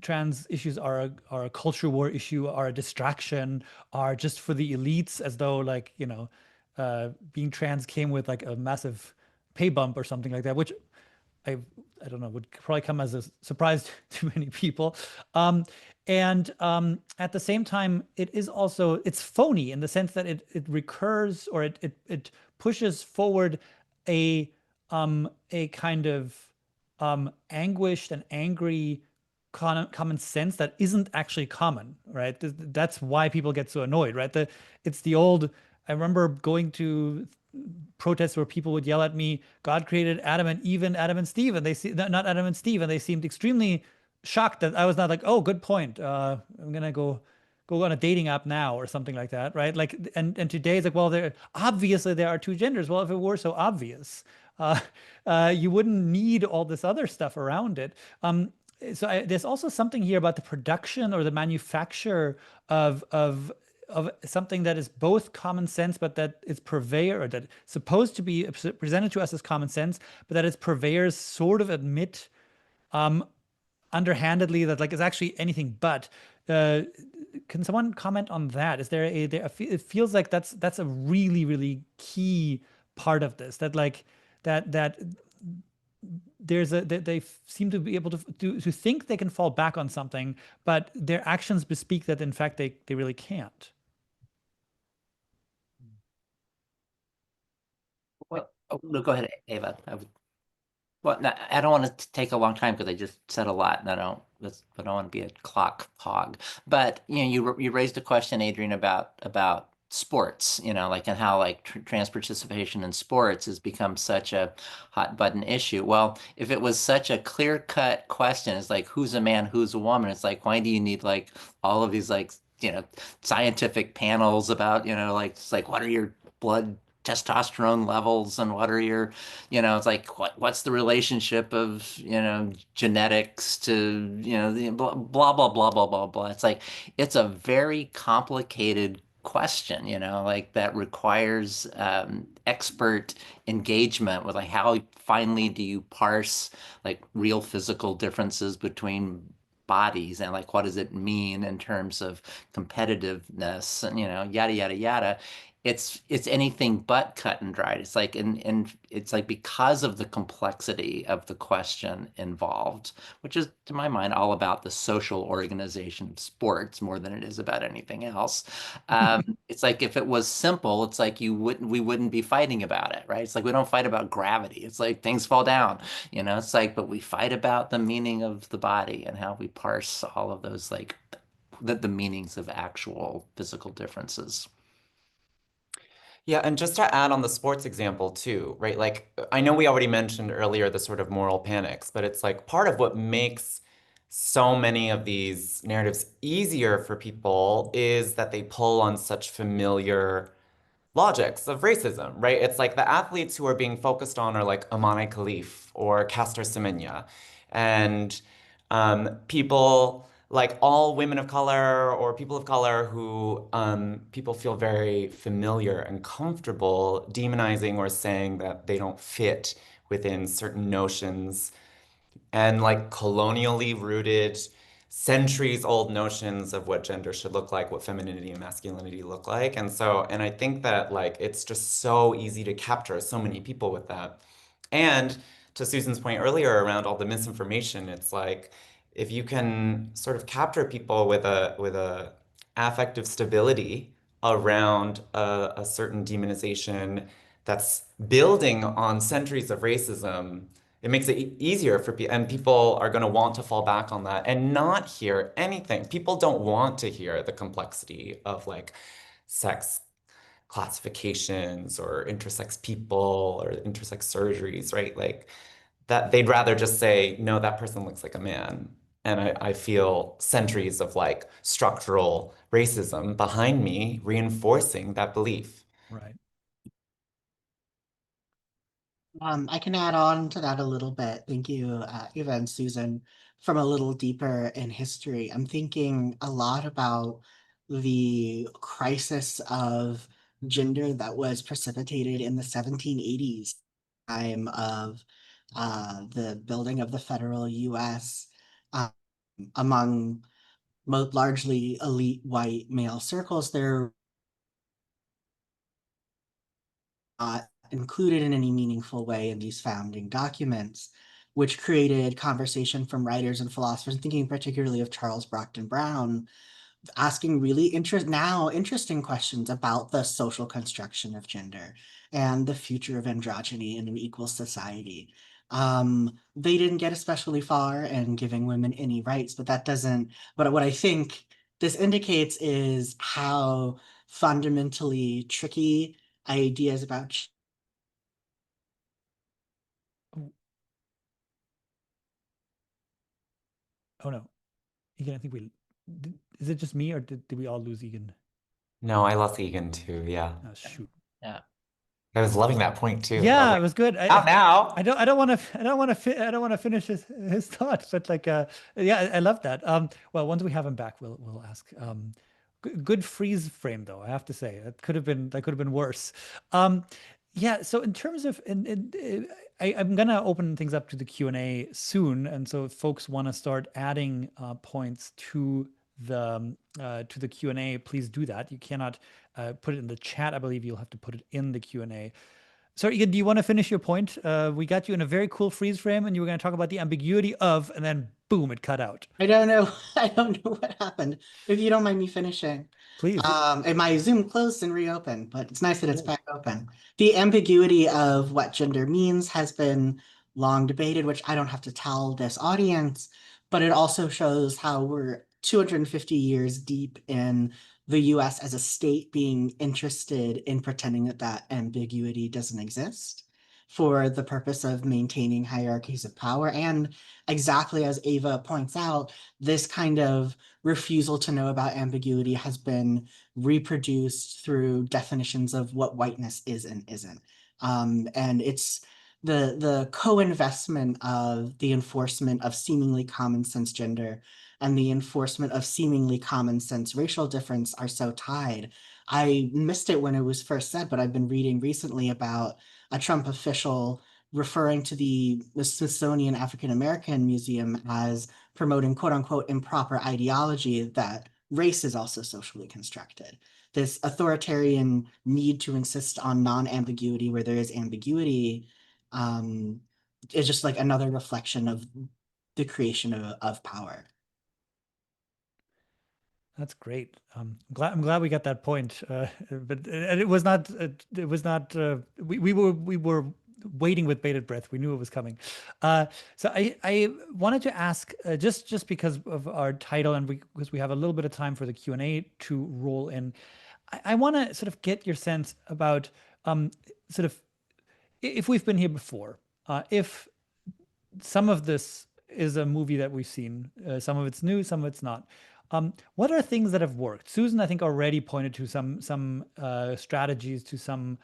trans issues are a culture war issue, are a distraction, are just for the elites, as though being trans came with a massive pay bump or something like that, which I don't know, would probably come as a surprise to many people. And at the same time, it's phony in the sense that it recurs, or it pushes forward a kind of anguished and angry common sense that isn't actually common, right? That's why people get so annoyed, right? It's the old. I remember going to protests where people would yell at me, "God created Adam and Eve and Adam and Steve," and not Adam and Steve, and they seemed extremely shocked that I was not like, "Oh, good point. I'm gonna go go on a dating app now or something like that, right? Like, and today it's like, well, there obviously there are two genders. Well, if it were so obvious, uh, you wouldn't need all this other stuff around it. There's also something here about the production or the manufacture of something that is both common sense, but that its purveyor, or that supposed to be presented to us as common sense, but that its purveyors sort of admit underhandedly that like it's actually anything but. Can someone comment on that? Is it feels like that's a really, really key part of this, that like that that they seem to be able to think they can fall back on something, but their actions bespeak that in fact they really can't. Well, oh, no, go ahead, Ava. Well, no, I don't want to take a long time because I just said a lot, and I don't want to be a clock hog. But you raised a question, Adrian, about sports, like and how like trans participation in sports has become such a hot button issue. Well, if it was such a clear-cut question, it's like who's a man, who's a woman? It's like why do you need like all of these like scientific panels about like it's like what are your blood testosterone levels and what are your it's like what's the relationship of genetics to the blah blah blah blah blah blah blah. It's like it's a very complicated question, like that requires expert engagement with like how finally do you parse like real physical differences between bodies and like what does it mean in terms of competitiveness and yada yada yada. It's anything but cut and dried. It's like and it's like because of the complexity of the question involved, which is to my mind all about the social organization of sports more than it is about anything else. It's like if it was simple, it's like we wouldn't be fighting about it, right? It's like we don't fight about gravity. It's like things fall down, it's like, but we fight about the meaning of the body and how we parse all of those like the meanings of actual physical differences. Yeah, and just to add on the sports example too, right? Like I know we already mentioned earlier the sort of moral panics, but it's like part of what makes so many of these narratives easier for people is that they pull on such familiar logics of racism, right? It's like the athletes who are being focused on are like Amani Khalif or Castor Semenya. And people like all women of color or people of color who people feel very familiar and comfortable demonizing or saying that they don't fit within certain notions and like colonially rooted, centuries old notions of what gender should look like, what femininity and masculinity look like. And I think that like it's just so easy to capture so many people with that. And to Susan's point earlier around all the misinformation, it's like if you can sort of capture people with a affective stability around a certain demonization that's building on centuries of racism, it makes it easier for people, and people are going to want to fall back on that and not hear anything. People don't want to hear the complexity of like sex classifications or intersex people or intersex surgeries, right? Like that they'd rather just say, no, that person looks like a man. And I feel centuries of like structural racism behind me reinforcing that belief. Right. I can add on to that a little bit. Thank you, Eva and Susan, from a little deeper in history. I'm thinking a lot about the crisis of gender that was precipitated in the 1780s, time of the building of the federal U.S. um, among largely elite white male circles. There not included in any meaningful way in these founding documents, which created conversation from writers and philosophers, thinking particularly of Charles Brockden Brown, asking really interesting questions about the social construction of gender and the future of androgyny in an equal society. They didn't get especially far in giving women any rights, but that doesn't, but what I think this indicates is how fundamentally tricky ideas about Oh, oh no. Egan, I think we Is it just me, or did we all lose Egan? No, I lost Egan too. Yeah. Oh, shoot. Yeah. I was loving that point too. I was Yeah, like, it was good. not now. I don't want to I don't want to finish his thought, but like yeah, I love that. Well, once we have him back, we'll ask. Good freeze frame though, I have to say. That could have been worse. Yeah, so in terms of I'm gonna open things up to the Q&A soon, and so if folks want to start adding points to the Q&A, please do that. You cannot put it in the chat. I believe you'll have to put it in the Q&A. So, Egan, do you want to finish your point? We got you in a very cool freeze frame, and you were going to talk about the ambiguity of, and then boom, it cut out. I don't know. I don't know what happened. If you don't mind me finishing. Please. And my Zoom closed and reopened, but it's nice that it's Oh. back open. The ambiguity of what gender means has been long debated, which I don't have to tell this audience, but it also shows how we're 250 years deep in the US as a state being interested in pretending that that ambiguity doesn't exist for the purpose of maintaining hierarchies of power. And exactly as Ava points out, this kind of refusal to know about ambiguity has been reproduced through definitions of what whiteness is and isn't. And it's the co-investment of the enforcement of seemingly common sense gender and the enforcement of seemingly common sense racial difference are so tied. I missed it when it was first said, but I've been reading recently about a Trump official referring to the Smithsonian African American Museum as promoting quote unquote improper ideology that race is also socially constructed. This authoritarian need to insist on non-ambiguity where there is ambiguity is just like another reflection of the creation of power. That's great. I'm glad we got that point. But and it was not we were waiting with bated breath. We knew it was coming. So I wanted to ask just because of our title and because we have a little bit of time for the Q&A to roll in. I want to sort of get your sense about sort of if we've been here before, if some of this is a movie that we've seen. Some of it's new, some of it's not. What are things that have worked? Susan, I think, already pointed to some strategies, to some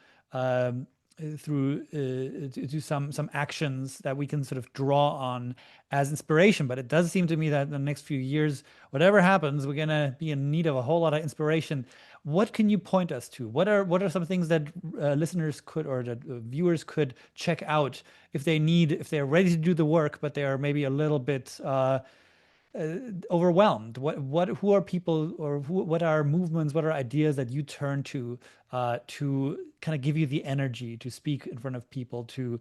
to some actions that we can sort of draw on as inspiration. But it does seem to me that in the next few years, whatever happens, we're gonna be in need of a whole lot of inspiration. What can you point us to? What are some things that listeners could or that viewers could check out if they're ready to do the work, but they are maybe a little bit overwhelmed? Who are people, or what are movements, what are ideas that you turn to kind of give you the energy to speak in front of people, to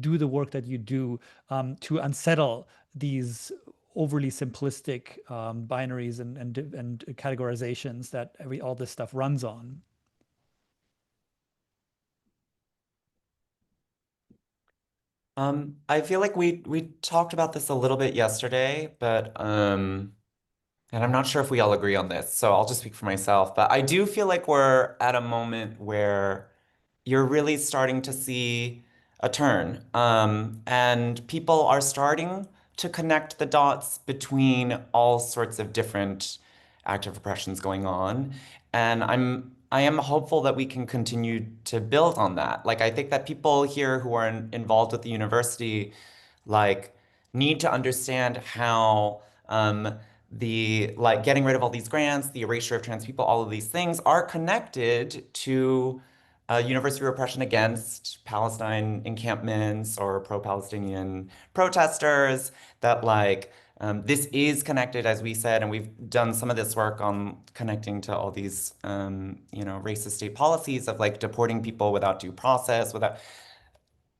do the work that you do, to unsettle these overly simplistic binaries and categorizations that all this stuff runs on? I feel like we talked about this a little bit yesterday, but and I'm not sure if we all agree on this, so I'll just speak for myself. But I do feel like we're at a moment where you're really starting to see a turn. And people are starting to connect the dots between all sorts of different active oppressions going on. And I am hopeful that we can continue to build on that. Like I think that people here who are involved with the university like need to understand how the like getting rid of all these grants, the erasure of trans people, all of these things are connected to university repression against Palestine encampments or pro-Palestinian protesters, that like this is connected, as we said, and we've done some of this work on connecting to all these, racist state policies of like deporting people without due process, without,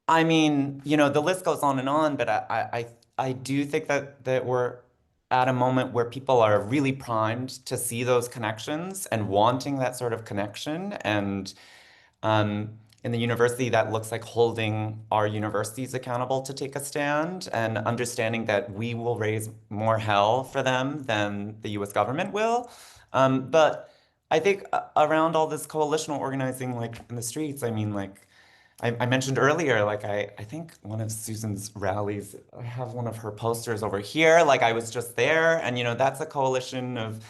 I mean, the list goes on, but I do think that we're at a moment where people are really primed to see those connections and wanting that sort of connection. And in the university, that looks like holding our universities accountable to take a stand and understanding that we will raise more hell for them than the US government will. But I think around all this coalitional organizing, like in the streets, I mean, like, I mentioned earlier, like I think one of Susan's rallies, I have one of her posters over here. Like I was just there, and that's a coalition of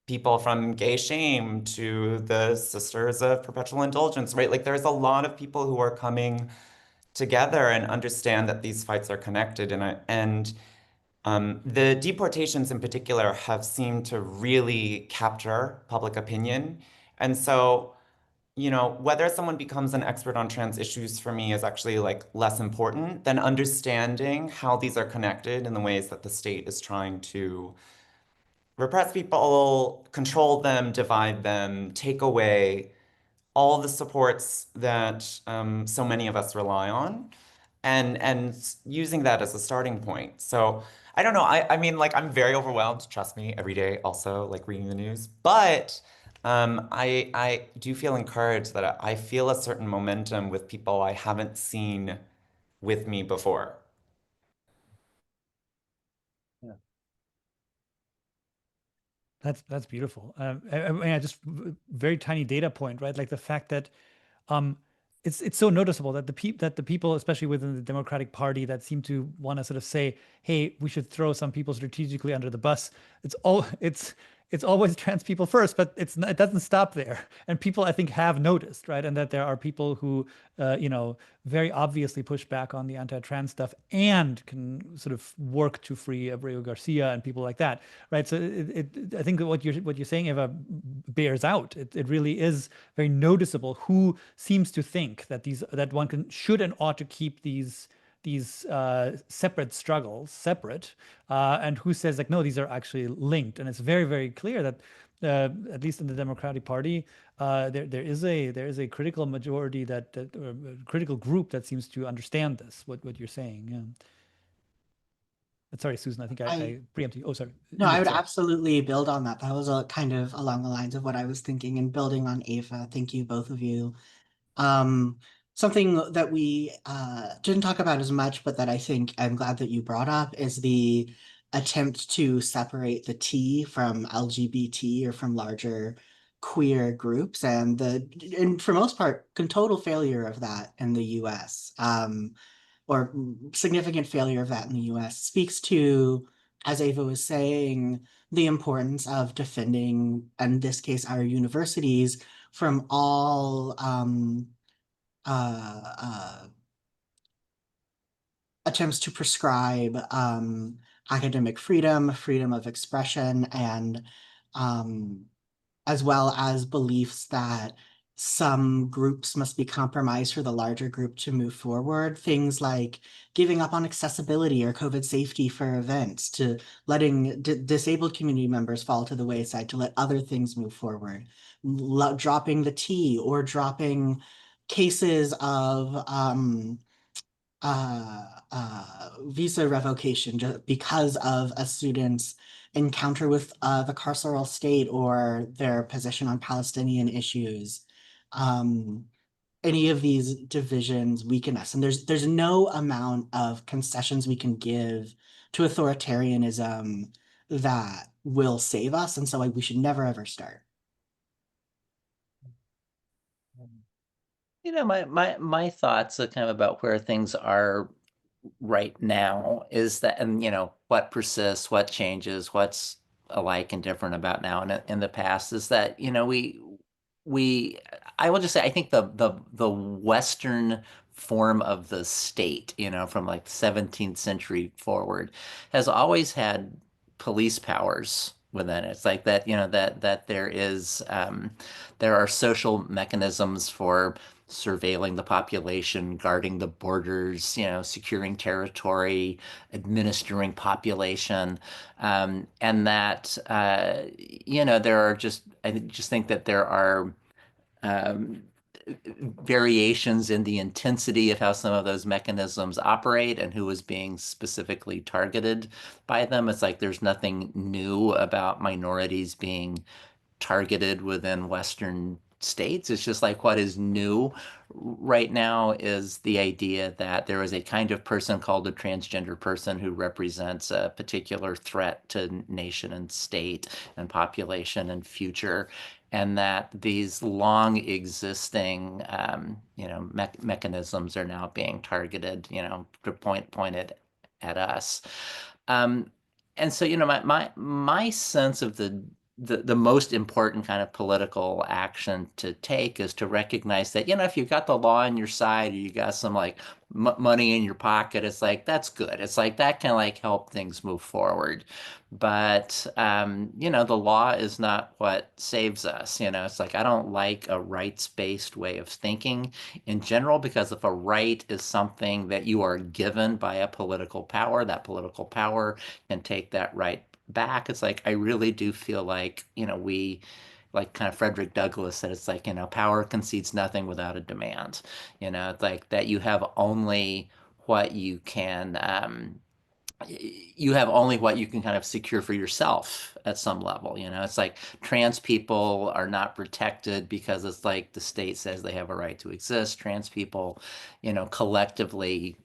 people from Gay Shame to the Sisters of Perpetual Indulgence, right? Like there's a lot of people who are coming together and understand that these fights are connected, and the deportations in particular have seemed to really capture public opinion, and so. Whether someone becomes an expert on trans issues for me is actually like less important than understanding how these are connected in the ways that the state is trying to repress people, control them, divide them, take away all the supports that so many of us rely on, and using that as a starting point. So I don't know. I mean, like I'm very overwhelmed, trust me, every day also, like reading the news. But I do feel encouraged that I feel a certain momentum with people I haven't seen with me before. That's beautiful. Just very tiny data point, right? Like the fact that um, it's so noticeable that the people, especially within the Democratic Party, that seem to want to sort of say, "Hey, we should throw some people strategically under the bus." It's always trans people first, but it doesn't stop there. And people, I think, have noticed, right? And that there are people who, very obviously push back on the anti-trans stuff and can sort of work to free Abreu Garcia and people like that, right? So I think that what you're saying, Eva, bears out. It really is very noticeable who seems to think that that one should and ought to keep these separate struggles separate, and who says like no, these are actually linked. And it's very, very clear that at least in the Democratic Party, there is a critical majority critical group that seems to understand this. What you're saying, yeah. Sorry, Susan, I think I I preempted you. Oh, sorry, No, I Egan, would sorry. absolutely build on that. That was kind of along the lines of what I was thinking and building on Ava. Thank you, both of you. Um, Something that we didn't talk about as much, but that I think I'm glad that you brought up is the attempt to separate the T from LGBT or from larger queer groups, and for most part, total failure of that in the US. Or significant failure of that in the US speaks to, as Ava was saying, the importance of defending, in this case, our universities from all uh, uh, attempts to prescribe academic freedom, freedom of expression, and um, as well as beliefs that some groups must be compromised for the larger group to move forward. Things like giving up on accessibility or COVID safety for events, to letting disabled community members fall to the wayside to let other things move forward, dropping the T or dropping cases of visa revocation just because of a student's encounter with the carceral state or their position on Palestinian issues. Um, any of these divisions weaken us, and there's no amount of concessions we can give to authoritarianism that will save us, and so we should never ever start. My thoughts are kind of about where things are right now is that, and what persists, what changes, what's alike and different about now and in the past is that, we I will just say I think the Western form of the state, from like 17th century forward, has always had police powers within it. It's like that, that there are social mechanisms for surveilling the population, guarding the borders, securing territory, administering population, and that there are I just think that there are um, variations in the intensity of how some of those mechanisms operate and who is being specifically targeted by them. It's like there's nothing new about minorities being targeted within Western states. It's just like what is new right now is the idea that there is a kind of person called a transgender person who represents a particular threat to nation and state and population and future. and that these long existing, mechanisms are now being targeted, pointed at us. Um, and so, my sense of the most important kind of political action to take is to recognize that, if you've got the law on your side, or you got some like money in your pocket, it's like, that's good. It's like that can like help things move forward. But, the law is not what saves us. It's like, I don't like a rights-based way of thinking in general, because if a right is something that you are given by a political power, that political power can take that right back. It's like, I really do feel like, we, like kind of Frederick Douglass said, it's like, power concedes nothing without a demand. It's like that you have only what you can, kind of secure for yourself at some level. It's like trans people are not protected because it's like the state says they have a right to exist. Trans people, collectively,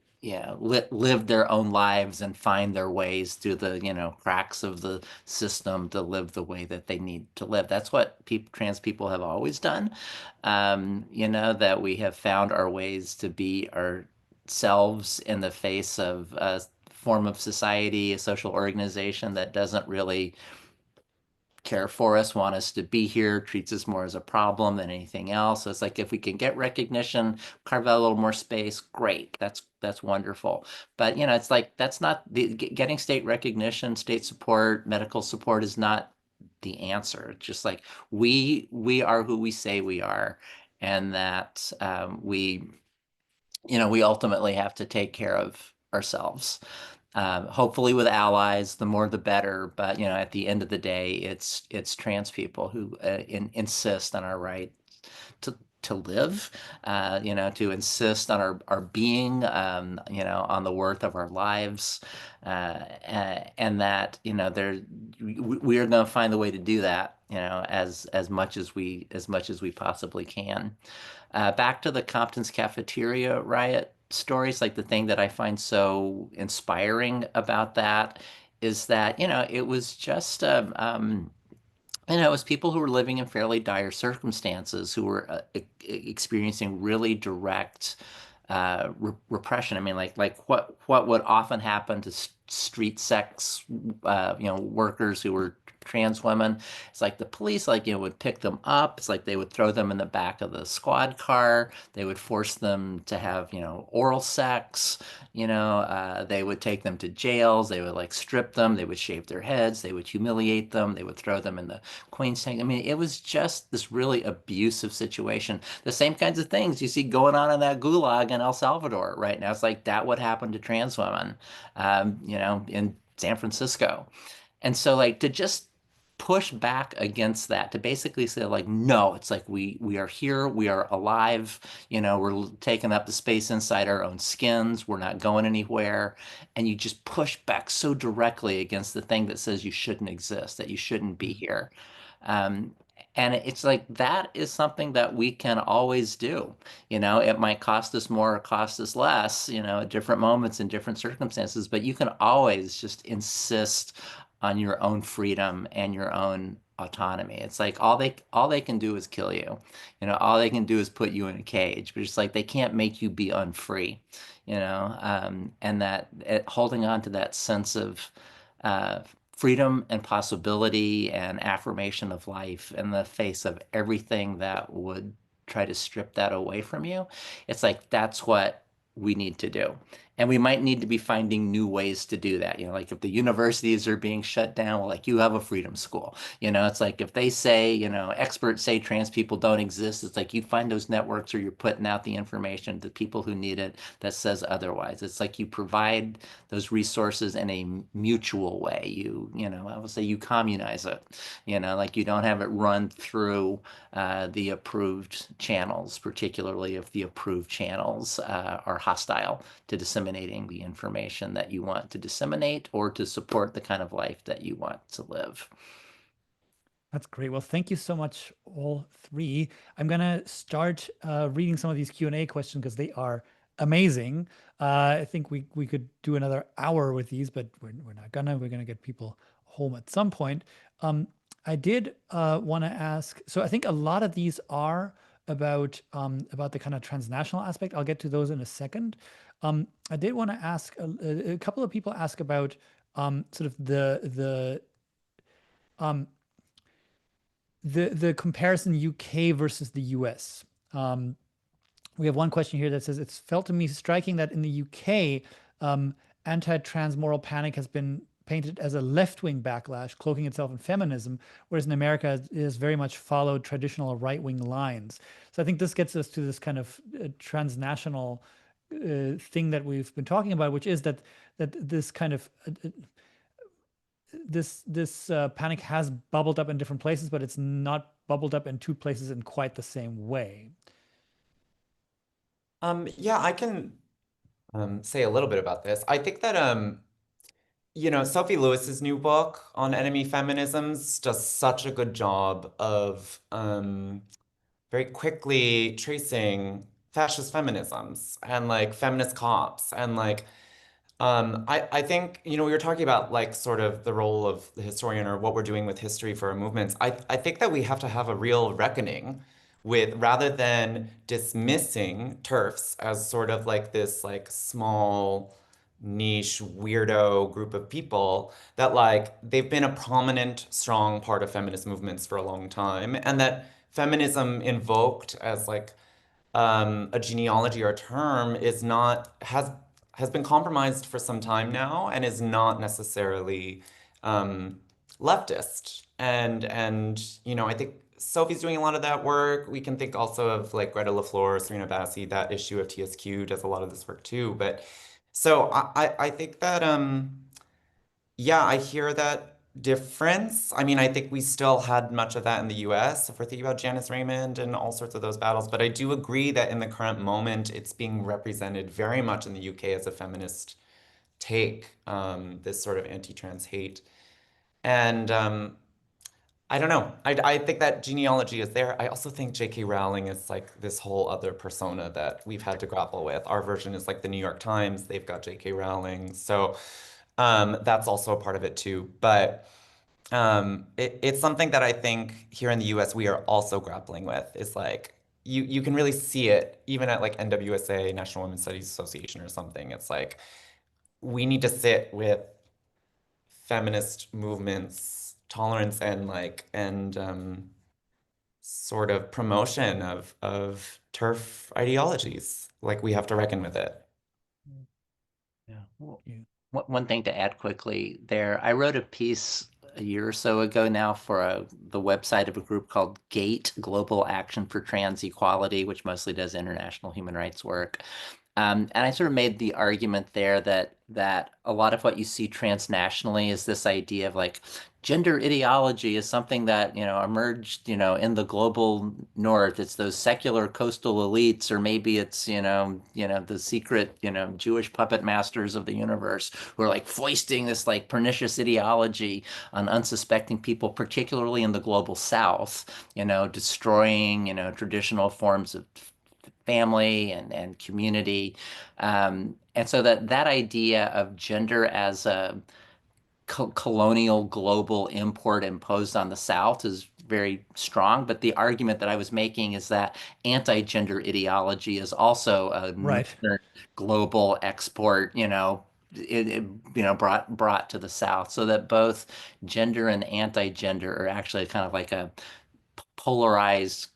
live their own lives and find their ways through the, cracks of the system to live the way that they need to live. That's what trans people have always done. That we have found our ways to be ourselves in the face of form of society, a social organization that doesn't really care for us, want us to be here, treats us more as a problem than anything else. So it's like, if we can get recognition, carve out a little more space, great. That's wonderful. But it's like, that's not getting state recognition, state support, medical support is not the answer. It's just like, we are who we say we are, and that we ultimately have to take care of ourselves. Hopefully with allies, the more the better. But at the end of the day, it's trans people who insist on our right to live, to insist on our being, on the worth of our lives, and that we are going to find the way to do that, as much as we possibly can. Back to the Compton's cafeteria riot stories, like the thing that I find so inspiring about that is that, it was just, it was people who were living in fairly dire circumstances, who were experiencing really direct repression. I mean, like what would often happen to street sex, workers who were trans women. It's like the police, like, would pick them up. It's like they would throw them in the back of the squad car. They would force them to have, oral sex. They would take them to jails. They would like strip them. They would shave their heads. They would humiliate them. They would throw them in the Queen's tank. I mean, it was just this really abusive situation. The same kinds of things you see going on in that gulag in El Salvador right now. It's like that would happen to trans women, in San Francisco. And so, like, to just push back against that, to basically say, like, no, it's like we are here, we are alive, we're taking up the space inside our own skins, we're not going anywhere. And you just push back so directly against the thing that says you shouldn't exist, that you shouldn't be here. Um, and it's like, that is something that we can always do. It might cost us more or cost us less, at different moments in different circumstances, but you can always just insist on your own freedom and your own autonomy. It's like, all they can do is kill you. All they can do is put you in a cage, but it's like, they can't make you be unfree, and that holding on to that sense of uh, freedom and possibility and affirmation of life in the face of everything that would try to strip that away from you. It's like, that's what we need to do. And we might need to be finding new ways to do that. Like if the universities are being shut down, well, like, you have a freedom school. It's like, if they say, experts say trans people don't exist, it's like, you find those networks, or you're putting out the information to people who need it that says otherwise. It's like, you provide those resources in a mutual way. I would say you communize it, like, you don't have it run through the approved channels, particularly if the approved channels are hostile to disseminating the information that you want to disseminate, or to support the kind of life that you want to live. That's great. Well, thank you so much, all three. I'm gonna start reading some of these Q&A questions because they are amazing. I think we could do another hour with these, but we're not gonna. We're gonna get people home at some point. I did want to ask. So I think a lot of these are about the kind of transnational aspect. I'll get to those in a second. I did want to ask a couple of people ask about sort of um, the comparison UK versus the US. We have one question here that says, it's felt to me striking that in the UK, anti-trans moral panic has been painted as a left-wing backlash, cloaking itself in feminism, whereas in America, it has very much followed traditional right-wing lines. So I think this gets us to this kind of transnational thing that we've been talking about, which is that this kind of this panic has bubbled up in different places, but it's not bubbled up in two places in quite the same way. Yeah, I can say a little bit about this. I think that Sophie Lewis's new book on enemy feminisms does such a good job of very quickly tracing fascist feminisms and like feminist cops and like I think, we were talking about like sort of the role of the historian or what we're doing with history for our movements. I think that we have to have a real reckoning with rather than dismissing TERFs as sort of like this like small niche weirdo group of people that like they've been a prominent, strong part of feminist movements for a long time and that feminism invoked as like a genealogy or a term is not has been compromised for some time now and is not necessarily leftist. And I think Sophie's doing a lot of that work. We can think also of like Greta LaFleur, Serena Bassi, that issue of TSQ does a lot of this work too. But so I think that yeah, I hear that difference. I mean, I think we still had much of that in the US if we're thinking about Janice Raymond and all sorts of those battles. But I do agree that in the current moment, it's being represented very much in the UK as a feminist take, this sort of anti-trans hate. And I don't know. I think that genealogy is there. I also think J.K. Rowling is like this whole other persona that we've had to grapple with. Our version is like the New York Times. They've got J.K. Rowling. So that's also a part of it too. But it's something that I think here in the US we are also grappling with. Is like you can really see it even at like NWSA, National Women's Studies Association or something. It's like we need to sit with feminist movements, tolerance and sort of promotion of TERF ideologies. Like we have to reckon with it. Yeah. Well, one thing to add quickly there, I wrote a piece a year or so ago now for the website of a group called GATE, Global Action for Trans Equality, which mostly does international human rights work. And I sort of made the argument there that a lot of what you see transnationally is this idea of like gender ideology is something that, emerged, in the global north. It's those secular coastal elites, or maybe it's, the secret, Jewish puppet masters of the universe who are like foisting this like pernicious ideology on unsuspecting people, particularly in the global south, destroying, traditional forms of family and community. And so that idea of gender as a colonial global import imposed on the South is very strong. But the argument that I was making is that anti-gender ideology is also a Right. Northern global export, brought to the South, so that both gender and anti-gender are actually kind of like a polarized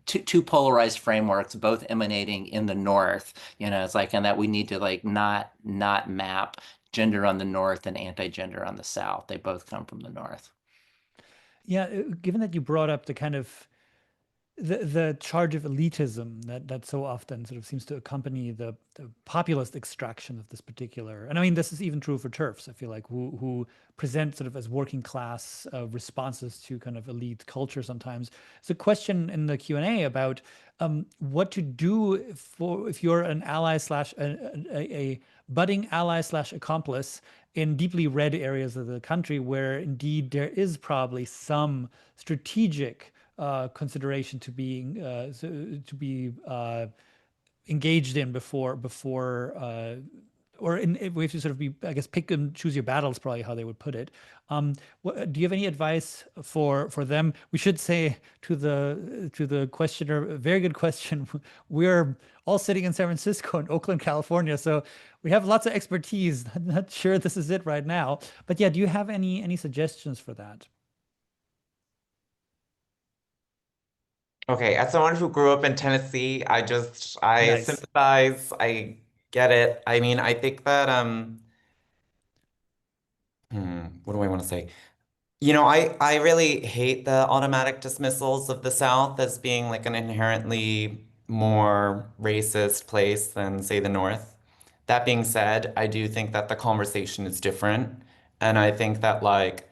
two polarized frameworks, both emanating in the north. It's like, and that we need to like not map gender on the north and anti-gender on the south. They both come from the north. Yeah, given that you brought up the kind of the charge of elitism that so often sort of seems to accompany the populist extraction of this particular, and I mean this is even true for TERFs. I feel like who present sort of as working class responses to kind of elite culture sometimes. It's a question in the Q&A about what to do for if you're an ally slash a budding ally slash accomplice in deeply red areas of the country where indeed there is probably some strategic consideration to being to be engaged in before or in a way to sort of be, I guess, pick and choose your battles, probably how they would put it. Do you have any advice for them? We should say to the questioner, a very good question. We're all sitting in San Francisco and Oakland, California, so we have lots of expertise. I'm not sure this is it right now, but yeah, do you have any suggestions for that? Okay, as someone who grew up in Tennessee, I Nice. sympathize. I get it. I mean, I think that what do I want to say? You know, I really hate the automatic dismissals of the South as being like an inherently more racist place than, say, the North. That being said, I do think that the conversation is different. And I think that like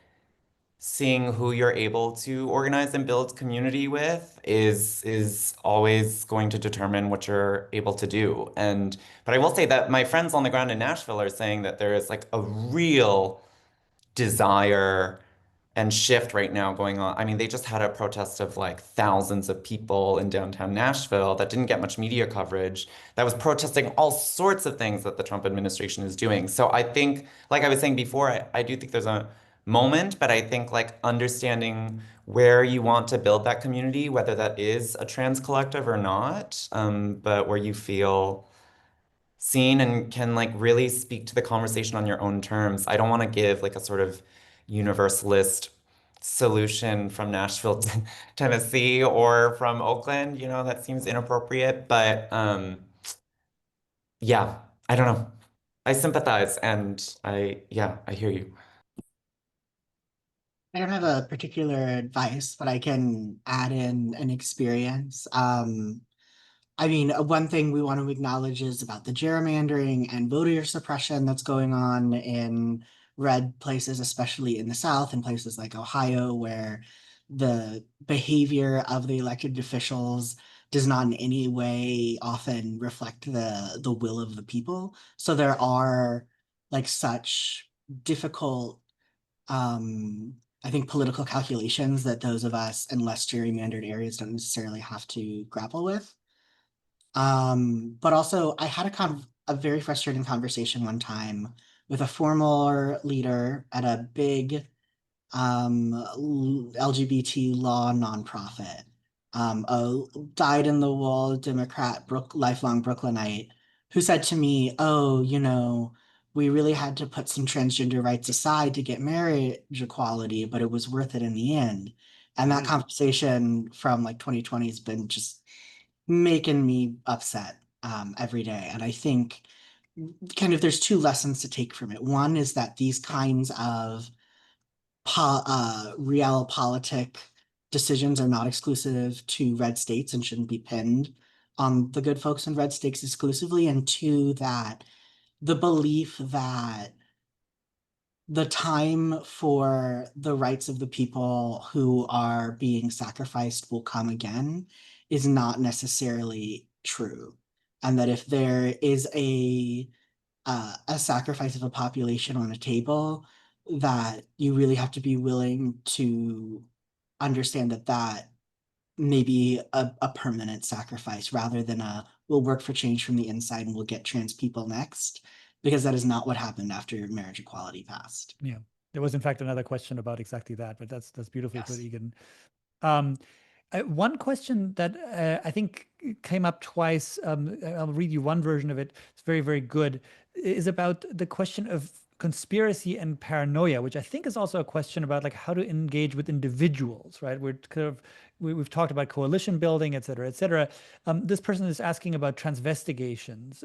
seeing who you're able to organize and build community with is always going to determine what you're able to do. And but I will say that my friends on the ground in Nashville are saying that there is like a real desire and shift right now going on. I mean, they just had a protest of like thousands of people in downtown Nashville that didn't get much media coverage, that was protesting all sorts of things that the Trump administration is doing. So I think, like I was saying before, I do think there's a moment, but I think like understanding where you want to build that community, whether that is a trans collective or not, but where you feel seen and can like really speak to the conversation on your own terms. I don't want to give like a sort of universalist solution from Nashville, Tennessee, or from Oakland, you know, that seems inappropriate, but yeah, I don't know. I sympathize and yeah, I hear you. I don't have a particular advice, but I can add in an experience. I mean, one thing we want to acknowledge is about the gerrymandering and voter suppression that's going on in red places, especially in the South, and places like Ohio, where the behavior of the elected officials does not in any way often reflect the will of the people. So there are like such difficult I think political calculations that those of us in less gerrymandered areas don't necessarily have to grapple with. But also I had a very frustrating conversation one time with a former leader at a big LGBT law nonprofit, a dyed-in-the-wool Democrat, lifelong Brooklynite, who said to me, "Oh, you know, we really had to put some transgender rights aside to get marriage equality, but it was worth it in the end." And that conversation from like 2020 has been just making me upset every day. And I think kind of there's two lessons to take from it. One is that these kinds of realpolitik decisions are not exclusive to red states and shouldn't be pinned on the good folks in red states exclusively. And two, that the belief that the time for the rights of the people who are being sacrificed will come again is not necessarily true. And that if there is a sacrifice of a population on a table, that you really have to be willing to understand that that may be a permanent sacrifice rather than a we'll work for change from the inside and we'll get trans people next, because that is not what happened after marriage equality passed. Yeah. There was in fact another question about exactly that, but that's beautifully put, Yes. Eagan. Um, one question that I think came up twice, I'll read you one version of it. It's very, very good, is about the question of conspiracy and paranoia, which I think is also a question about like how to engage with individuals, right? We're kind of we've talked about coalition building, et cetera, et cetera. This person is asking about investigators,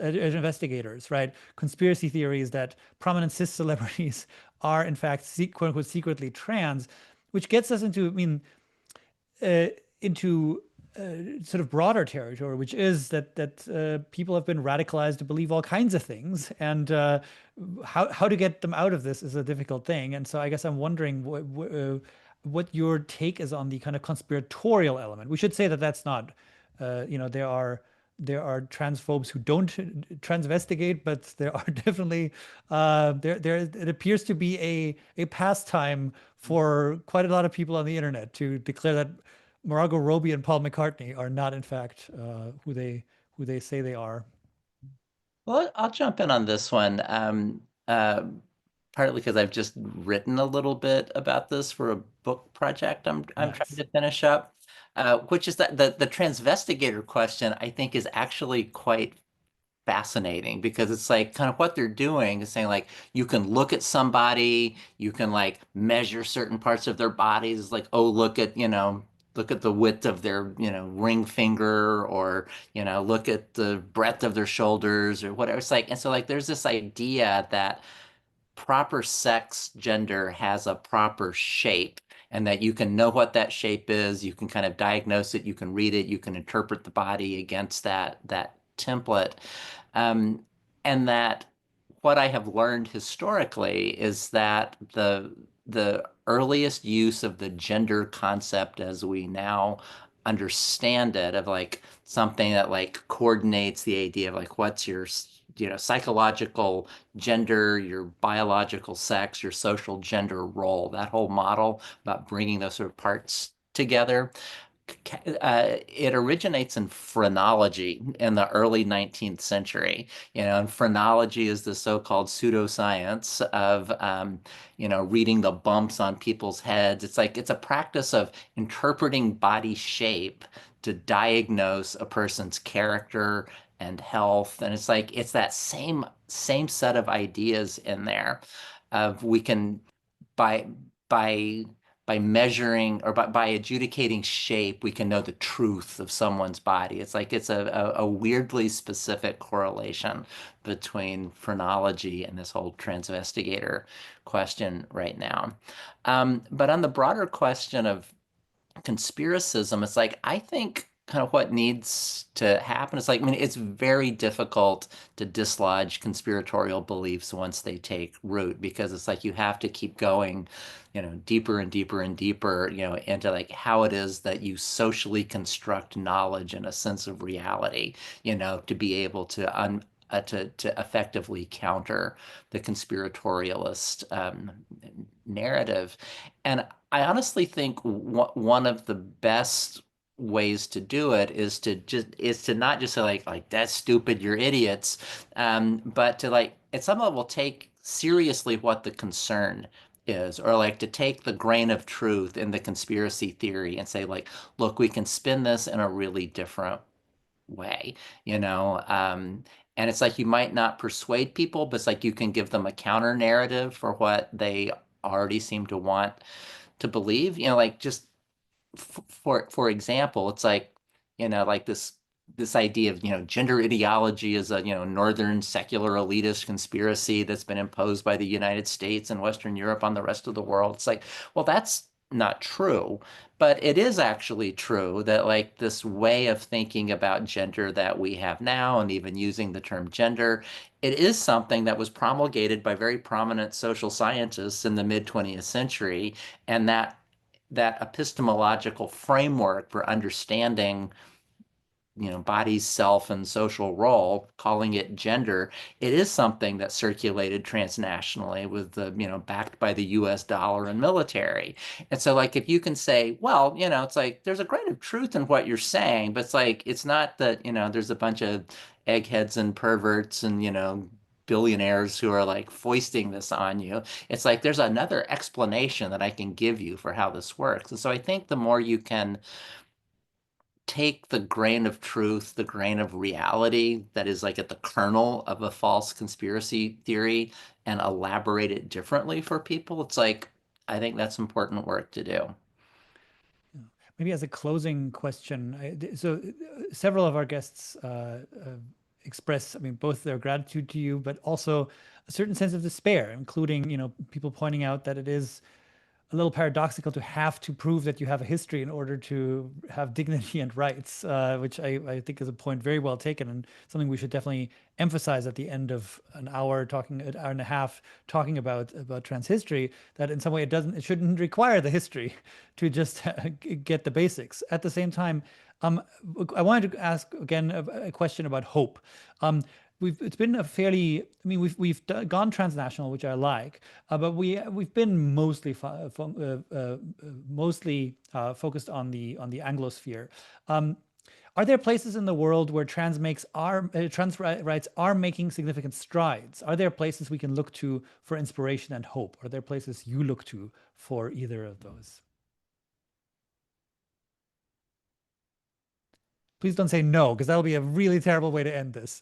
right? Conspiracy theories that prominent cis celebrities are in fact quote unquote secretly trans, which gets us into, I mean, uh, into sort of broader territory, which is that people have been radicalized to believe all kinds of things, and how to get them out of this is a difficult thing. And so I guess I'm wondering what your take is on the kind of conspiratorial element. We should say that that's not, there are transphobes who don't transvestigate, but there are definitely there it appears to be a pastime for quite a lot of people on the internet to declare that Margot Robbie and Paul McCartney are not in fact who they say they are. Well, I'll jump in on this one. Partly because I've just written a little bit about this for a book project I'm trying Nice. to finish up, which is that the transvestigator question I think is actually quite fascinating because it's like kind of what they're doing is saying like you can look at somebody, you can like measure certain parts of their bodies, like, oh, look at the width of their, ring finger, or, look at the breadth of their shoulders or whatever. It's like, and so like there's this idea that proper sex gender has a proper shape, and that you can know what that shape is, you can kind of diagnose it, you can read it, you can interpret the body against that template. um, and that what I have learned historically is that the earliest use of the gender concept as we now understand it, of like something that like coordinates the idea of like what's your psychological gender, your biological sex, your social gender role, that whole model about bringing those sort of parts together. It originates in phrenology in the early 19th century. And phrenology is the so-called pseudoscience of, reading the bumps on people's heads. It's like it's a practice of interpreting body shape to diagnose a person's character and health. And it's like it's that same set of ideas in there of we can by by by measuring or by adjudicating shape, we can know the truth of someone's body. It's like it's a weirdly specific correlation between phrenology and this whole transvestigator question right now. But on the broader question of conspiracism, it's like I think kind of what needs to happen is like, I mean, it's very difficult to dislodge conspiratorial beliefs once they take root, because it's like you have to keep going, deeper and deeper and deeper, into like how it is that you socially construct knowledge and a sense of reality, to be able to effectively counter the conspiratorialist narrative. And I honestly think one of the best ways to do it is to not just say like that's stupid, you're idiots, but to like at some level take seriously what the concern is, or like to take the grain of truth in the conspiracy theory and say like, look, we can spin this in a really different way, you know? And it's like you might not persuade people, but it's like you can give them a counter narrative for what they already seem to want to believe. Like just for example, it's like, like this idea of, gender ideology is a, northern secular elitist conspiracy that's been imposed by the United States and Western Europe on the rest of the world. It's like, well, that's not true, but it is actually true that like this way of thinking about gender that we have now, and even using the term gender, it is something that was promulgated by very prominent social scientists in the mid 20th century. And that epistemological framework for understanding, body's self and social role, calling it gender, it is something that circulated transnationally with the, backed by the US dollar and military. And so like if you can say, well, it's like there's a grain of truth in what you're saying, but it's like it's not that, there's a bunch of eggheads and perverts and, billionaires who are like foisting this on you. It's like there's another explanation that I can give you for how this works. And so I think the more you can take the grain of truth, the grain of reality that is like at the kernel of a false conspiracy theory, and elaborate it differently for people, it's like, I think that's important work to do. Maybe as a closing question, several of our guests express, I mean, both their gratitude to you, but also a certain sense of despair, including, people pointing out that it is a little paradoxical to have to prove that you have a history in order to have dignity and rights, which I think is a point very well taken, and something we should definitely emphasize at the end of an hour and a half talking about trans history, that in some way it shouldn't require the history to just get the basics. At the same time, um, I wanted to ask again a question about hope. It's been a fairly, I mean, gone transnational, which I like, but we've been mostly mostly focused on the Anglosphere. are there places in the world where trans rights are making significant strides? Are there places we can look to for inspiration and hope? Are there places you look to for either of those? Please don't say no, because that'll be a really terrible way to end this.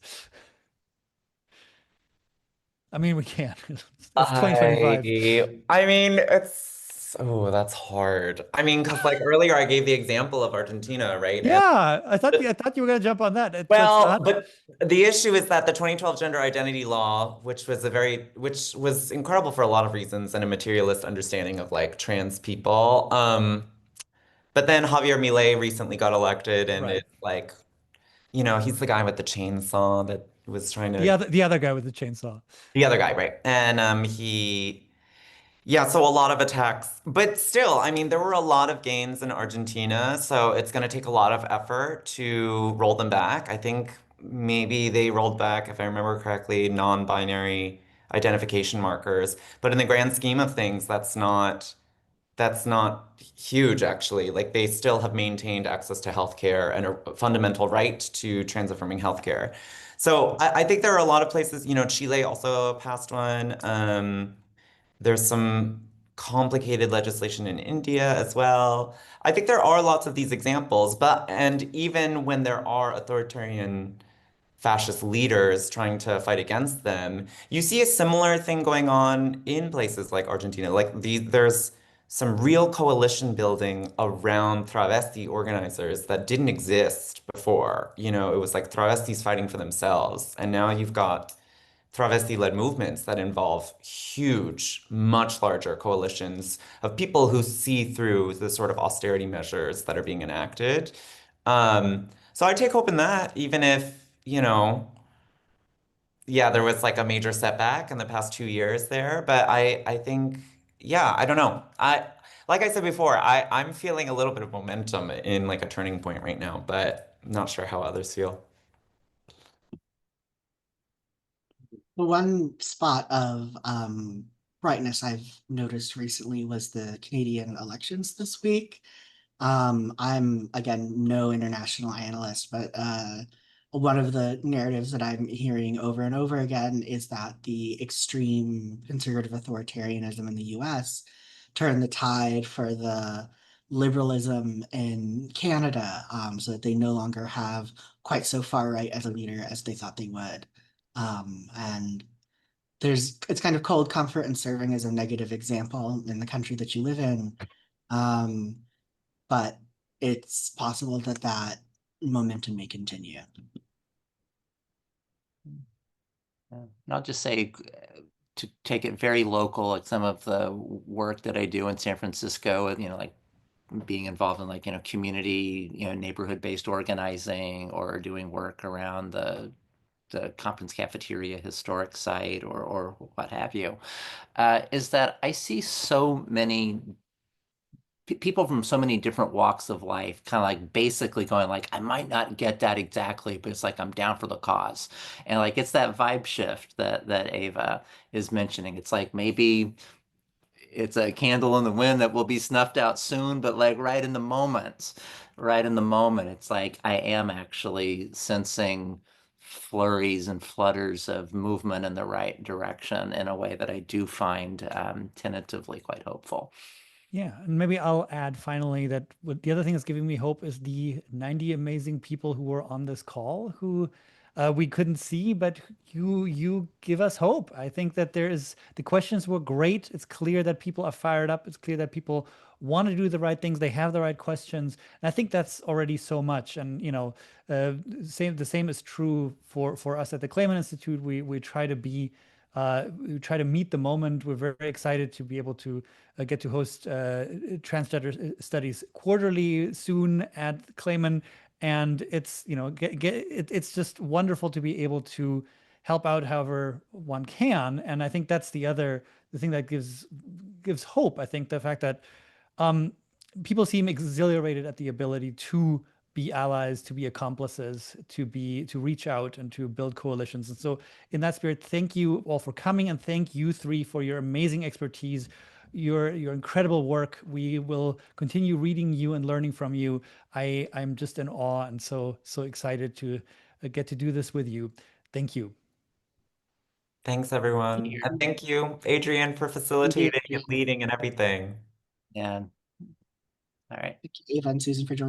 I mean, we can't. It's 2025. I mean, that's hard. I mean, because like earlier I gave the example of Argentina, right? And Yeah, I thought you were gonna jump on that. well, but the issue is that the 2012 gender identity law, which was incredible for a lot of reasons and a materialist understanding of like trans people. But then Javier Milei recently got elected and right. it's like, he's the guy with the chainsaw that was trying The to, other guy with the chainsaw. the other guy, right? And yeah, so a lot of attacks. But still, I mean, there were a lot of gains in Argentina, so it's going to take a lot of effort to roll them back. I think maybe they rolled back, if I remember correctly, non-binary identification markers. But in the grand scheme of things, that's not huge, actually. Like they still have maintained access to healthcare and a fundamental right to trans affirming healthcare. So I think there are a lot of places, Chile also passed one. There's some complicated legislation in India as well. I think there are lots of these examples, and even when there are authoritarian fascist leaders trying to fight against them, you see a similar thing going on in places like Argentina. There's some real coalition building around travesti organizers that didn't exist before. It was like travestis fighting for themselves, and now you've got travesti-led movements that involve huge, much larger coalitions of people who see through the sort of austerity measures that are being enacted. So I take hope in that, even if, yeah, there was like a major setback in the past 2 years there. But I think, yeah, I don't know. Like I said before, I'm feeling a little bit of momentum in like a turning point right now, but not sure how others feel. The one spot of brightness I've noticed recently was the Canadian elections this week. I'm again no international analyst, but one of the narratives that I'm hearing over and over again is that the extreme conservative authoritarianism in the US turned the tide for the liberalism in Canada, so that they no longer have quite so far right as a leader as they thought they would. And it's kind of cold comfort in serving as a negative example in the country that you live in. Um, but it's possible that that momentum may continue. Yeah. And I'll just say to take it very local, like some of the work that I do in San Francisco, like being involved in like, community, neighborhood-based organizing or doing work around the Compton's Cafeteria historic site or what have you, is that I see so many people from so many different walks of life kind of like basically going like, I might not get that exactly, but it's like I'm down for the cause. And like it's that vibe shift that Ava is mentioning. It's like maybe it's a candle in the wind that will be snuffed out soon, but like right in the moment, it's like I am actually sensing flurries and flutters of movement in the right direction in a way that I do find tentatively quite hopeful. Yeah, and maybe I'll add finally that the other thing that's giving me hope is the 90 amazing people who were on this call who we couldn't see, but you give us hope. I think that the questions were great. It's clear that people are fired up. It's clear that people want to do the right things. They have the right questions. And I think that's already so much. And the same is true for us at the Clayman Institute. We try to meet the moment. We're very excited to be able to get to host transgender studies quarterly soon at Clayman, and it's it's just wonderful to be able to help out however one can. And I think that's the thing that gives hope. I think the fact that um, people seem exhilarated at the ability to be allies, to be accomplices, to reach out and to build coalitions. And so, in that spirit, thank you all for coming, and thank you three for your amazing expertise your incredible work. We will continue reading you and learning from you. I'm just in awe and so excited to get to do this with you. Thank you. Thanks, everyone. And thank you, Adrian, for facilitating and leading and everything. Yeah. All right. Thank you, Ava and Susan, for joining.